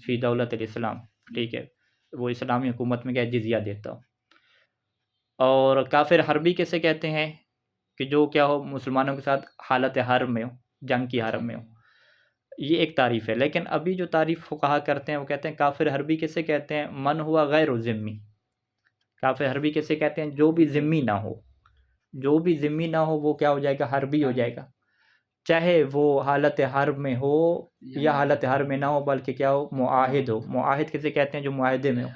S1: फ़ी दौलतिल इस्लाम, ठीक है, वो इस्लामी हुकूमत में क्या जिज़िया देता हो। और काफ़िर हरबी किसे कहते हैं कि जो क्या हो मुसलमानों के साथ हालत हर्ब में हो, जंग की हालत में हो, ये एक तारीफ़ है। लेकिन अभी जो तारीफ़ फुक़हा करते हैं वो कहते हैं काफ़िर हरबी किसे कहते हैं, मन हुआ गैर ज़िम्मी, काफ़िर हरबी किसे कहते हैं जो भी ज़िम्मी ना हो, जो भी ज़िम्मी ना हो वो क्या हो जाएगा हरबी हो जाएगा, चाहे वो हालत हर्ब में हो या हालत हर्ब में ना हो, बल्कि क्या हो मुआहिद हो। मुआहिद किसे कहते हैं जो मुआहदे में हो,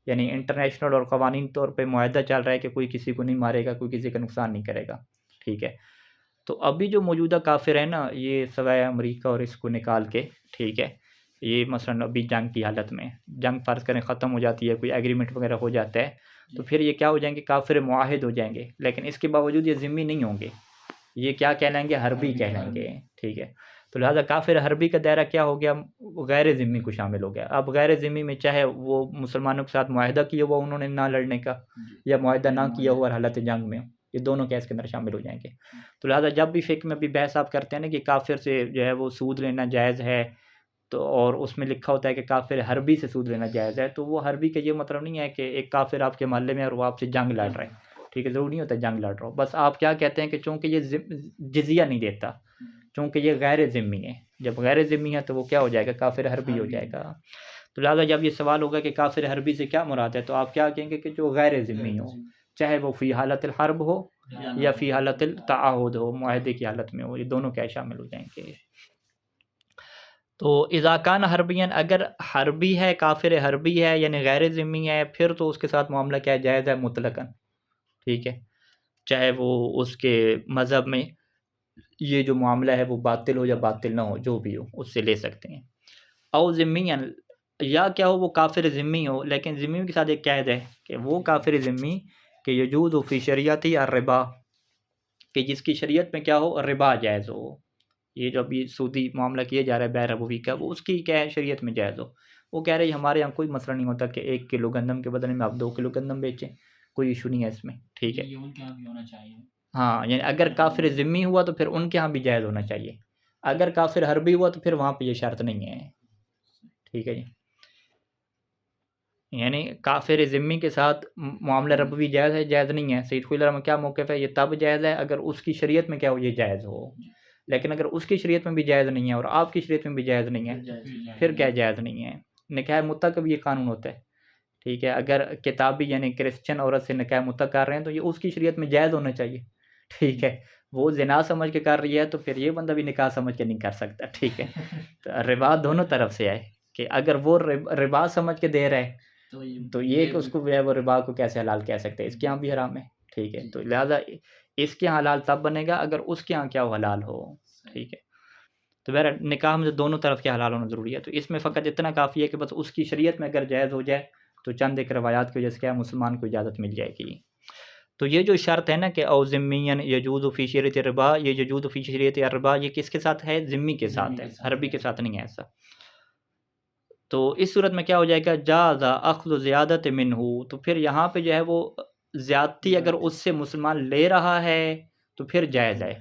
S1: यानी इंटरनेशनल और क़वानीन तौर पे मुआहदा चल रहा है कि कोई किसी को नहीं मारेगा, कोई किसी का नुकसान नहीं करेगा, ठीक है। तो अभी जो मौजूदा काफ़िर है ना, ये सवाए अमेरिका और इसको निकाल के, ठीक है, ये मसलन अभी जंग की हालत में, जंग फ़र्ज़ करें ख़त्म हो जाती है, कोई एग्रीमेंट वगैरह हो जाता है, तो फिर ये क्या हो जाएंगे काफ़िर मुआहिद हो जाएंगे, लेकिन इसके बावजूद ये ज़िम्मी नहीं होंगे, ये क्या कहलाएंगे हरबी कहलाएंगे, ठीक है। तो लिहाजा काफ़िर हरबी का दायरा क्या हो गया, गैर ज़िम्मी को शामिल हो गया। अब गैर ज़िम्मी में चाहे वो मुसलमानों के साथ मुआहदा किया हुआ उन्होंने ना लड़ने का, या मुआहदा ना किया हुआ और हालत जंग में, ये दोनों क्या इसके अंदर शामिल हो जाएंगे। तो लिहाजा जब भी फ़िक़्ह में भी बहस आप करते हैं ना कि काफ़िर से जो है वो सूद लेना जायज़ है, तो और उसमें लिखा होता है कि काफ़िर हरबी से सूद लेना जायज़ है, तो वो हरबी का ये मतलब नहीं है कि एक काफ़िर आपके मोहल्ले में और वो आपसे जंग लड़ रहा है, ठीक है, ज़रूरी नहीं होता जंग लड़ रहा हो, बस आप क्या कहते हैं कि चूँकि ये जिज़िया नहीं देता, चूँकि ये गैर ज़िम्मी है, जब गैर ज़िम्मी है तो वो क्या हो जाएगा काफ़िर हरबी हो जाएगा। तो लिहाजा जब ये सवाल होगा कि काफ़िर हरबी से क्या मुराद है, तो आप क्या कहेंगे कि जो गैर ज़िम्मी हो, चाहे वो फ़ी हालतिल हर्ब हो या फ़ी हालतिल तआहुद हो, मुआहदे की हालत में हो, ये दोनों क्या शामिल हो जाएंगे। तो इज़ा कान हरबियन, अगर हरबी है, काफिर हरबी है यानी गैर ज़िम्मी है, फिर तो उसके साथ मामला क्या है, जायज़ है मुतलकन, ठीक है, चाहे वो उसके मज़हब में ये जो मामला है वो बातिल हो या बातिल ना हो, जो भी हो उससे ले सकते हैं। औ ज़िम्मियन, या क्या हो वो काफिर ज़िम्मी हो, लेकिन ज़िम्मी के साथ एक कैद है कि वो काफिर ज़िम्मी कि यजूज़ फ़ी शरीयती अर्रिबा, कि जिसकी शरीयत में क्या हो, रिबा जायज़ हो। ये जो अभी सूदी मामला किया जा रहा है बैर रबवी का, वो उसकी क्या है, शरीयत में जायज़ हो। वो कह रहे हैं हमारे यहाँ कोई मसला नहीं होता कि 1 किलो गंदम के बदले में आप 2 किलो गंदम बेचें, कोई इशू नहीं है इसमें, ठीक है।
S2: ये उनके यहाँ भी होना चाहिए।
S1: हाँ, यानी अगर काफ़िर ज़िम्मी हुआ तो फिर उनके यहाँ भी जायज़ होना चाहिए। अगर काफ़िर हरबी हुआ तो फिर वहाँ पे ये शर्त नहीं है, ठीक है जी। यानी काफ़िर ज़िम्मी के साथ मामला रबवी जायज़ है, जायज़ नहीं है। सैयद खुला में क्या मौक़िफ़ है, ये तब जायज़ है अगर उसकी शरीयत में क्या हो, ये जायज़ हो। लेकिन अगर उसकी शरीयत में भी जायज़ नहीं है और आपकी शरीयत में भी जायज़ नहीं है, फिर क्या जायज़ नहीं है। निकाह मुत्ता का भी ये कानून होता है, ठीक है। अगर किताबी यानी क्रिश्चियन औरत से निकाह मुत्ता कर रहे हैं तो ये उसकी शरीयत में जायज़ होना चाहिए, ठीक है। वो ज़िना समझ के कर रही है तो फिर ये बंदा भी निकाह समझ के नहीं कर सकता, ठीक है। तो रिबा दोनों तरफ से है कि अगर वो रिबा समझ के दे रहा है तो ये कि उसको जो है वो रिबा को कैसे हलाल कह सकते हैं, इसके यहाँ भी हराम है, ठीक है। तो लिहाजा इसके यहाँ हलाल तब बनेगा अगर उसके यहाँ क्या हो, हलाल हो, ठीक है। तो बहरहाल निकाह में दोनों तरफ के हलाल होना ज़रूरी है। तो इसमें फ़कत इतना काफ़ी है कि बस उसकी शरीयत में अगर जायज़ हो जाए तो चंद एक रवायात की वजह से क्या मुसलमान को इजाज़त मिल जाएगी। तो ये जो शर्त है ना कि औ ज़िम्मियन यजूज़ु फ़ी शरीयत रिबा, ये यजूज़ु फ़ी शरीयत अर्रिबा, ये किसके साथ है, ज़िम्मी के साथ है, हरबी के साथ नहीं है ऐसा। तो इस सूरत में क्या हो जाएगा, जाज़ा अख़्ज़ु ज़ियादत मिन्हु, तो फिर यहाँ पे जो है वो ज़्यादती अगर उससे मुसलमान ले रहा है तो फिर जायज़ है,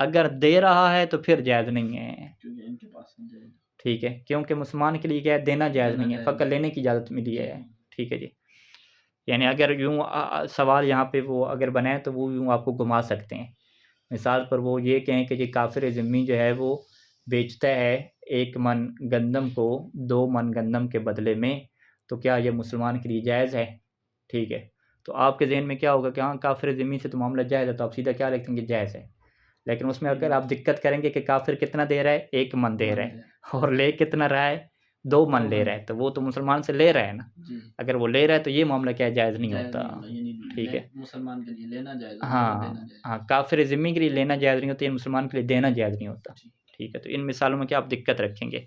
S1: अगर दे रहा है तो फिर जायज़ नहीं है,
S3: क्योंकि इनके पास नहीं जाएगा।
S1: ठीक है। क्योंकि मुसलमान के लिए क्या है, देना जायज़ नहीं है, फ़कत लेने की इजाज़त मिली है, ठीक है जी। यानी अगर यूँ सवाल यहाँ पे वो अगर बनाए तो वो यूँ आपको घुमा सकते हैं। मिसाल पर वो ये कहें कि ये काफ़िर ज़िम्मी जो है वो बेचता है 1 मन गंदम को 2 मन गंदम के बदले में, तो क्या ये मुसलमान के लिए जायज़ है, ठीक है। तो आपके ज़हन में क्या होगा कि हाँ, काफ़िर ज़िम्मी से तो मामला जायज़ है, तो आप सीधा क्या लिख देंगे, जायज़ है। लेकिन उसमें अगर आप दिक्कत करेंगे कि काफ़िर कितना दे रहा है, 1 मन दे रहा है और ले कितना रहा है, 2 मन ले रहा है, तो वो तो मुसलमान से ले रहा है ना। अगर वो ले रहा है तो ये मामला क्या है, जायज़ नहीं होता, ठीक है।
S3: मुसलमान के लिए लेना जायज़,
S1: हाँ, हाँ, काफ़िर ज़िम्मी के लिए लेना जायज़ नहीं होता, ये मुसलमान के लिए देना जायज़ नहीं होता, ठीक है। तो इन मिसालों में क्या आप दिक्कत रखेंगे।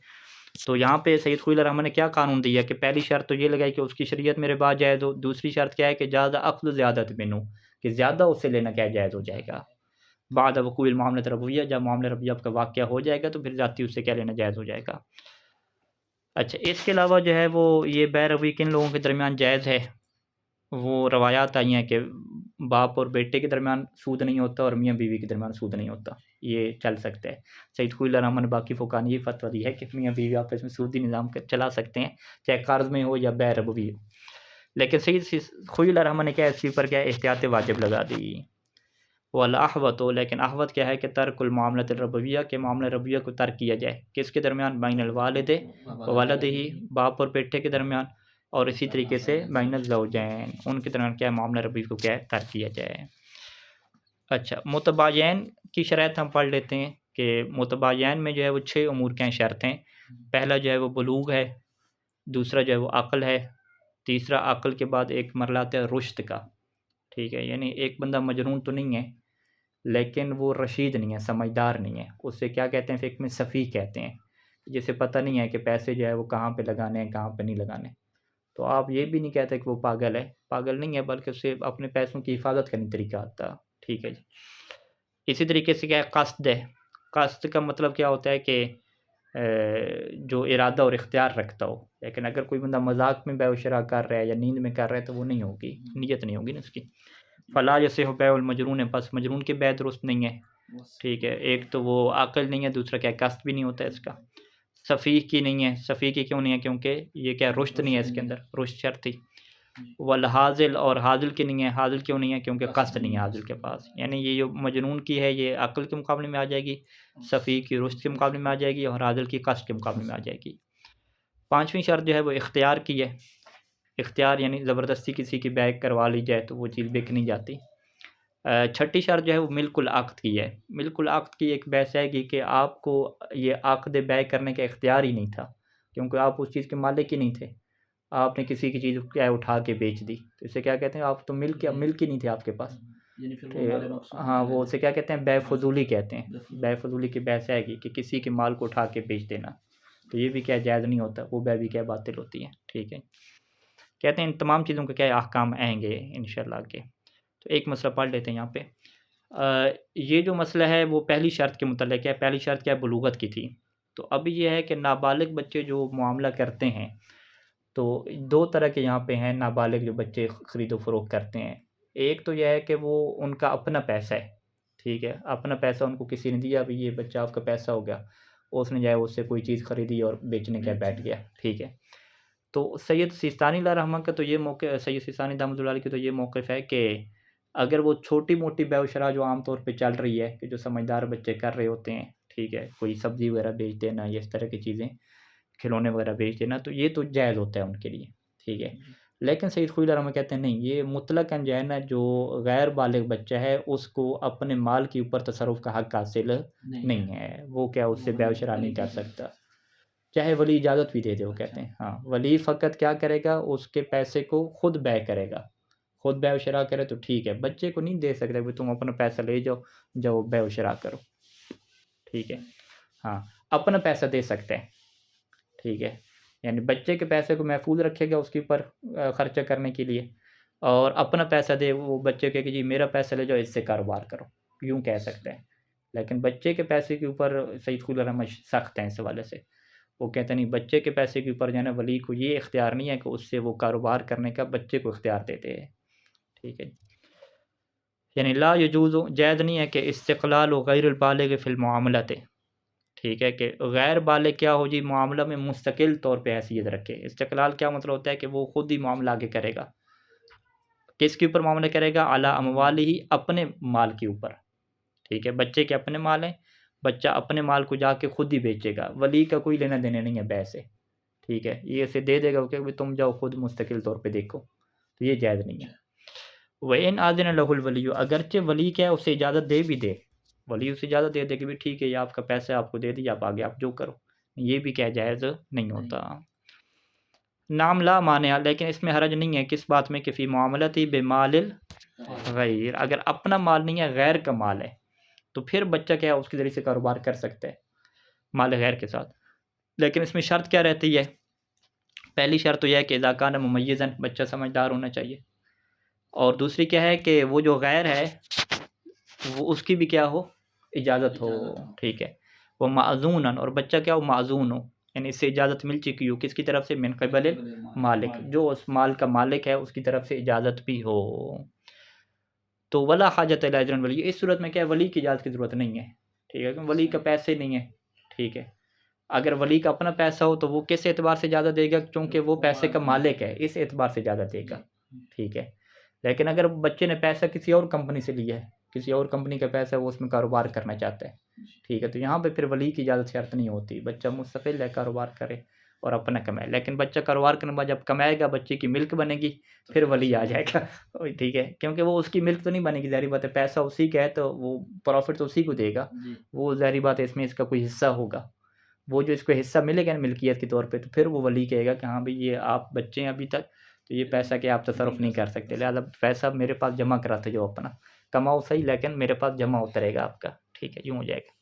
S1: तो यहाँ पे सैयद खुला रहमान ने क्या कानून दिया कि पहली शर्त तो ये लगाई कि उसकी शरीयत में रिबा जायज़ हो, दूसरी शर्त क्या है कि ज़्यादा अख़्ज़ु ज़ियादत मिन्हु, कि ज़्यादा उससे लेना क्या जायज़ हो जाएगा। बाद वक़ूइल मामला रबविया, जब मामला रबविया का वाक़या हो जाएगा तो फिर ज़ाती उससे क्या लेना जायज़ हो जाएगा। अच्छा, इसके अलावा जो है वो ये बै रबवी किन लोगों के दरमियान जायज़ है, वो रवायात आई हैं कि बाप और बेटे के दरमियान सूद नहीं होता और मियाँ बीवी के दरमियान सूद नहीं होता, ये चल सकता है। सैयद खुला रहमान बाकी फ़ुक़हा ने ये फ़तवा दी है कि मियाँ बीवी आपस में सूदी निज़ाम चला सकते हैं, चाहे क़र्ज़ में हो या बै रबवी हो। लेकिन सैयद खुला रहमान ने क्या इसके ऊपर क्या एहतियात वाजिब लगा दी। वल अहवत, लेकिन अहवत क्या है कि तर्कुल मामलत रबविया, के मामला रबविया को तर्क किया जाए, किसके दरमियान, बैनल वालिद व वलदिही, बाप और बेटे के दरमियान, और इसी तरीके से बैनल ज़ौजैन, उनके दरमियान क्या मामला रबवी को क्या है, तर्क किया जाए। अच्छा, मुतबायन की शर्त हम पढ़ लेते हैं कि मुतबायन में जो है वो 6 उमूर क्या शर्तें। पहला जो है वो बुलूग है, दूसरा जो है वो अक़ल है, तीसरा अक़ल के बाद एक मरला आता है रुश्द का, ठीक है। यानी एक बंदा मजनून तो नहीं है लेकिन वो रशीद नहीं है, समझदार नहीं है, उससे क्या कहते हैं, फ़िक़्ह में सफ़ीह कहते हैं, जिसे पता नहीं है कि पैसे जो है वो कहाँ पे लगाने हैं, कहाँ पे नहीं लगाने। तो आप ये भी नहीं कहते कि वो पागल है, पागल नहीं है, बल्कि उसे अपने पैसों की हिफाजत करने तरीका आता, ठीक है जी। इसी तरीके से क्या है, क़स्द है। क़स्द का मतलब क्या होता है कि जो इरादा और इख्तियार रखता हो, लेकिन अगर कोई बंदा मज़ाक में बैशरा कर रहा है या नींद में कर रहा है तो वो नहीं होगी, नीयत नहीं होगी ना उसकी। फ़ला यसिहु बैउल मजनून है, बस मजनून की बै दुरुस्त नहीं है, ठीक है। एक तो वो अक़ल नहीं है, दूसरा क्या क़स्द भी नहीं होता है इसका। सफ़ीह की नहीं है, सफ़ीह की क्यों नहीं है, क्योंकि ये क्या रुश्द नहीं है इसके अंदर, रुश्द शर्त थी। वल हाज़िल, और हाज़िल की नहीं है, हाज़िल क्यों नहीं है, क्योंकि क़स्द नहीं है हाज़िल के पास। यानी ये जो मजनून की है ये अक़ल के मुकाबले में आ जाएगी, सफ़ीह की रुश्द के मुकाबले में आ जाएगी और हाज़िल की क़स्द के मुकाबले में आ जाएगी। 5वीं शर्त जो है वो इख्तियार की है। इख्तियार यानी ज़बरदस्ती किसी की बैग करवा ली जाए तो वो चीज़ बिक नहीं जाती। छठी शर्त जो है वो मिल्कुल अक़्द की है। मिल्कुल अक़्द की एक बहस आएगी कि आपको ये अक़्द बेय करने का इख्तियार ही नहीं था, क्योंकि आप उस चीज़ के मालिक ही नहीं थे। आपने किसी की चीज़ क्या है उठा के बेच दी, तो इसे क्या कहते हैं, आप तो मिल्क ही नहीं थे आपके पास।
S3: यानी फिर वो
S1: ठीक
S3: माले
S1: है,
S3: मक़सूद
S1: हाँ,
S3: चले
S1: वो
S3: गए।
S1: उसे क्या कहते हैं, बेफ़ुज़ूली कहते हैं।
S3: बेफ़ुज़ूली।
S1: बेफ़ुज़ूली की बहस आएगी कि किसी के माल को उठा के बेच देना, तो ये भी क्या जायज़ नहीं होता, वो बेय भी क्या बातिल होती है। ठीक है, कहते हैं इन तमाम चीज़ों के क्या अहकाम आएँगे इंशाअल्लाह आगे। तो एक मसला पढ़ लेते हैं यहाँ पे। ये जो मसला है वो पहली शर्त के मुतल्लिक़ है। पहली शर्त क्या है, बुलूगत की थी। तो अब ये है कि नाबालिग बच्चे जो मामला करते हैं, तो 2 तरह के यहाँ पे हैं नाबालिग जो बच्चे ख़रीदो-फ़रोख्त करते हैं। एक तो ये है कि वो उनका अपना पैसा है, ठीक है? अपना पैसा उनको किसी ने दिया, भई ये बच्चा आपका पैसा हो गया। उसने जो है उससे कोई चीज़ ख़रीदी और बेचने का बैठ गया, ठीक है? तो सैयद सिस्तानी रहमा का तो ये मौक़िफ़, सैयद सिस्तानी रहमतुल्लाह अलैह की तो ये मौक़िफ़ है कि अगर वो छोटी-मोटी बेउ-शरा जो आम तौर पे चल रही है, कि जो समझदार बच्चे कर रहे होते हैं, ठीक है? कोई सब्ज़ी वग़ैरह बेच देना या इस तरह की चीज़ें, खिलौने वग़ैरह बेच देना, तो ये तो जायज़ होता है उनके लिए, ठीक है? लेकिन सैयद ख़ुदा रहमा कहते हैं नहीं, ये मुतलक़न जो है ना, जो गैर बालिग़ बच्चा है उसको अपने माल के ऊपर तसर्रुफ़ का हक़ हासिल नहीं है। वो क्या उससे बेउ-शरा नहीं कर सकता, चाहे वली इजाज़त भी दे दे। वो कहते हैं हाँ, वली फ़क़त क्या करेगा, उसके पैसे को खुद बेय करेगा। खुद बेउ-शरा करे तो ठीक है, बच्चे को नहीं दे सकता कि तुम अपना पैसा ले जाओ, जाओ बेउ-शरा करो, ठीक है? हाँ, अपना पैसा दे सकते हैं, ठीक है? यानी बच्चे के पैसे को महफ़ूज़ रखेगा उसके ऊपर ख़र्चा करने के लिए, और अपना पैसा दे, वो बच्चे कहे कि जी मेरा पैसा ले जाओ, इससे कारोबार करो, यूँ कह सकते हैं। लेकिन बच्चे के पैसे के ऊपर सैयद ख़ुदा रहमा सख़्त हैं इस हवाले से। वो कहते हैं नहीं, बच्चे के पैसे के ऊपर जो है ना, वली को ये इख्तियार नहीं है कि उससे वो कारोबार करने का बच्चे को इख्तियार देते हैं, ठीक है? यानी ला यजूज़ु, जायज़ नहीं है कि इस्तिक़लाल गैरुल बालिग़ फ़िल मुआमलत, ठीक है? कि गैर बालिग़ क्या हो जी, मामला में मुस्तकिल तौर पे हैसियत रखे। इस्तिक़लाल क्या मतलब होता है कि वो खुद ही मामला आगे करेगा। किसके ऊपर मामला करेगा, अला अमवालिही, अपने माल के ऊपर, ठीक है? बच्चे के अपने माल हैं, बच्चा अपने माल को जाके खुद ही बेचेगा, वली का कोई लेना देना नहीं है बेय से, ठीक है? ये इसे दे देगा कि भाई तुम जाओ खुद मुस्तकिल तौर पे देखो, तो ये जायज़ नहीं है। व इन आज़िन लहुल वलिय्यु, अगरचे वली क्या है उसे इजाज़त दे भी दे, वली उसे इजाज़त दे दे कि भाई ठीक है, ये आपका पैसा है, आपको दे दिया, आप आगे आप जो करो, ये भी क्या जायज़ नहीं होता। नाम ला मानिया, लेकिन इसमें हरज नहीं है किस बात में, कि फ़ी मुआमलती बिमालिल गैर, अगर अपना माल नहीं है, गैर का माल है, तो फिर बच्चा क्या है उसके ज़रिए से कारोबार कर सकता है माल गैर के साथ। लेकिन इसमें शर्त क्या रहती है, पहली शर्त तो यह है कि इज़ा कान मुमय्यज़न, बच्चा समझदार होना चाहिए, और दूसरी क्या है कि वो जो गैर है वो उसकी भी क्या हो, इजाज़त हो, ठीक है? वो माज़ूनन, और बच्चा क्या हो, माज़ून हो, यानी इससे इजाज़त मिल चुकी हो, किसकी तरफ से, मिन क़िबलिल मालिक, जो उस माल का मालिक है उसकी तरफ से इजाज़त भी हो। तो वला हाजत इला इज़्निल वली, इस सूरत में क्या है, वली की इजाज़त की ज़रूरत नहीं है, ठीक है? क्योंकि वली का पैसे नहीं है, ठीक है? अगर वली का अपना पैसा हो तो वो किस एतबार से ज़्यादा देगा, क्योंकि वो पैसे का मालिक है, इस एतबार से ज़्यादा देगा, ठीक है? लेकिन अगर बच्चे ने पैसा किसी और कंपनी से लिया है, किसी और कंपनी का पैसा है, वो उसमें कारोबार करना चाहता है, ठीक है? तो यहाँ पे फिर वली की इजाज़त शर्त नहीं होती, बच्चा मुस्तकिल है, कारोबार करे और अपना कमाए। लेकिन बच्चा कारोबार करने के बाद जब कमाएगा, बच्चे की मिल्क बनेगी, फिर वली आ जाएगा, ठीक है? क्योंकि वो उसकी मिल्क तो नहीं बनेगी, ज़ाहिर बात है, पैसा उसी का है तो वो प्रॉफ़िट तो उसी को देगा, वो ज़ाहिर बात है इसमें इसका कोई हिस्सा होगा, वो जो इसको हिस्सा मिलेगा ना मिल्कियत के तौर पे, तो फिर वो वली कहेगा कि हाँ भाई ये आप बच्चे हैं अभी तक, तो ये पैसा क्या आप तसर्रुफ़ नहीं कर सकते, लिहाज़ा पैसा मेरे पास जमा कराते जाओ, अपना कमाओ सही, लेकिन मेरे पास जमा होता रहेगा आपका, ठीक है? यूँ हो जाएगा।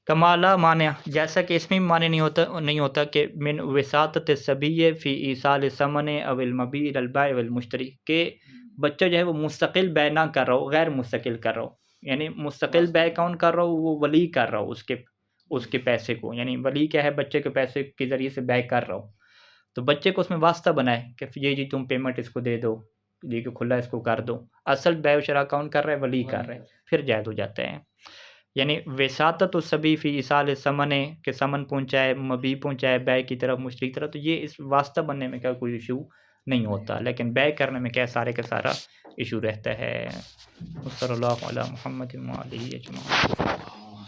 S1: कमाला मानिया, जैसा कि इसमें भी माने नहीं होता कि मिन विसातत सबिय्य फ़ी ईसाल समन अविल मबी इलल बै वल मुश्तरी, के बच्चा जो है वो मुस्तकिल बै ना कर रहा हो, गैर मुस्तकिल कर रहा हो, यानी मुस्तकिल बै कौन कर रहा हो, वो वली कर रहा हो उसके पैसे को, यानी वली क्या है, बच्चे के पैसे के ज़रिए से बै कर रहा हो, तो बच्चे को उसमें वास्ता बनाए कि ये जी तुम पेमेंट इसको दे दो, ये कि खुला इसको कर दो, असल बै शरा कौन कर रहा है, वली कर रहा है, फिर जायज़ हो जाता है। यानी विसातत सबी फ़ी ईसाल समने, के समन पहुँचाए, मबी पहुँचाए, बै की तरफ, मुश्तरी की तरफ, तो ये इस वास्ता बनने में क्या कोई इशू नहीं होता, लेकिन बै करने में क्या सारे का सारा इशू रहता है। सल्लल्लाहु अला मुहम्मद व आलिहि अजमईन।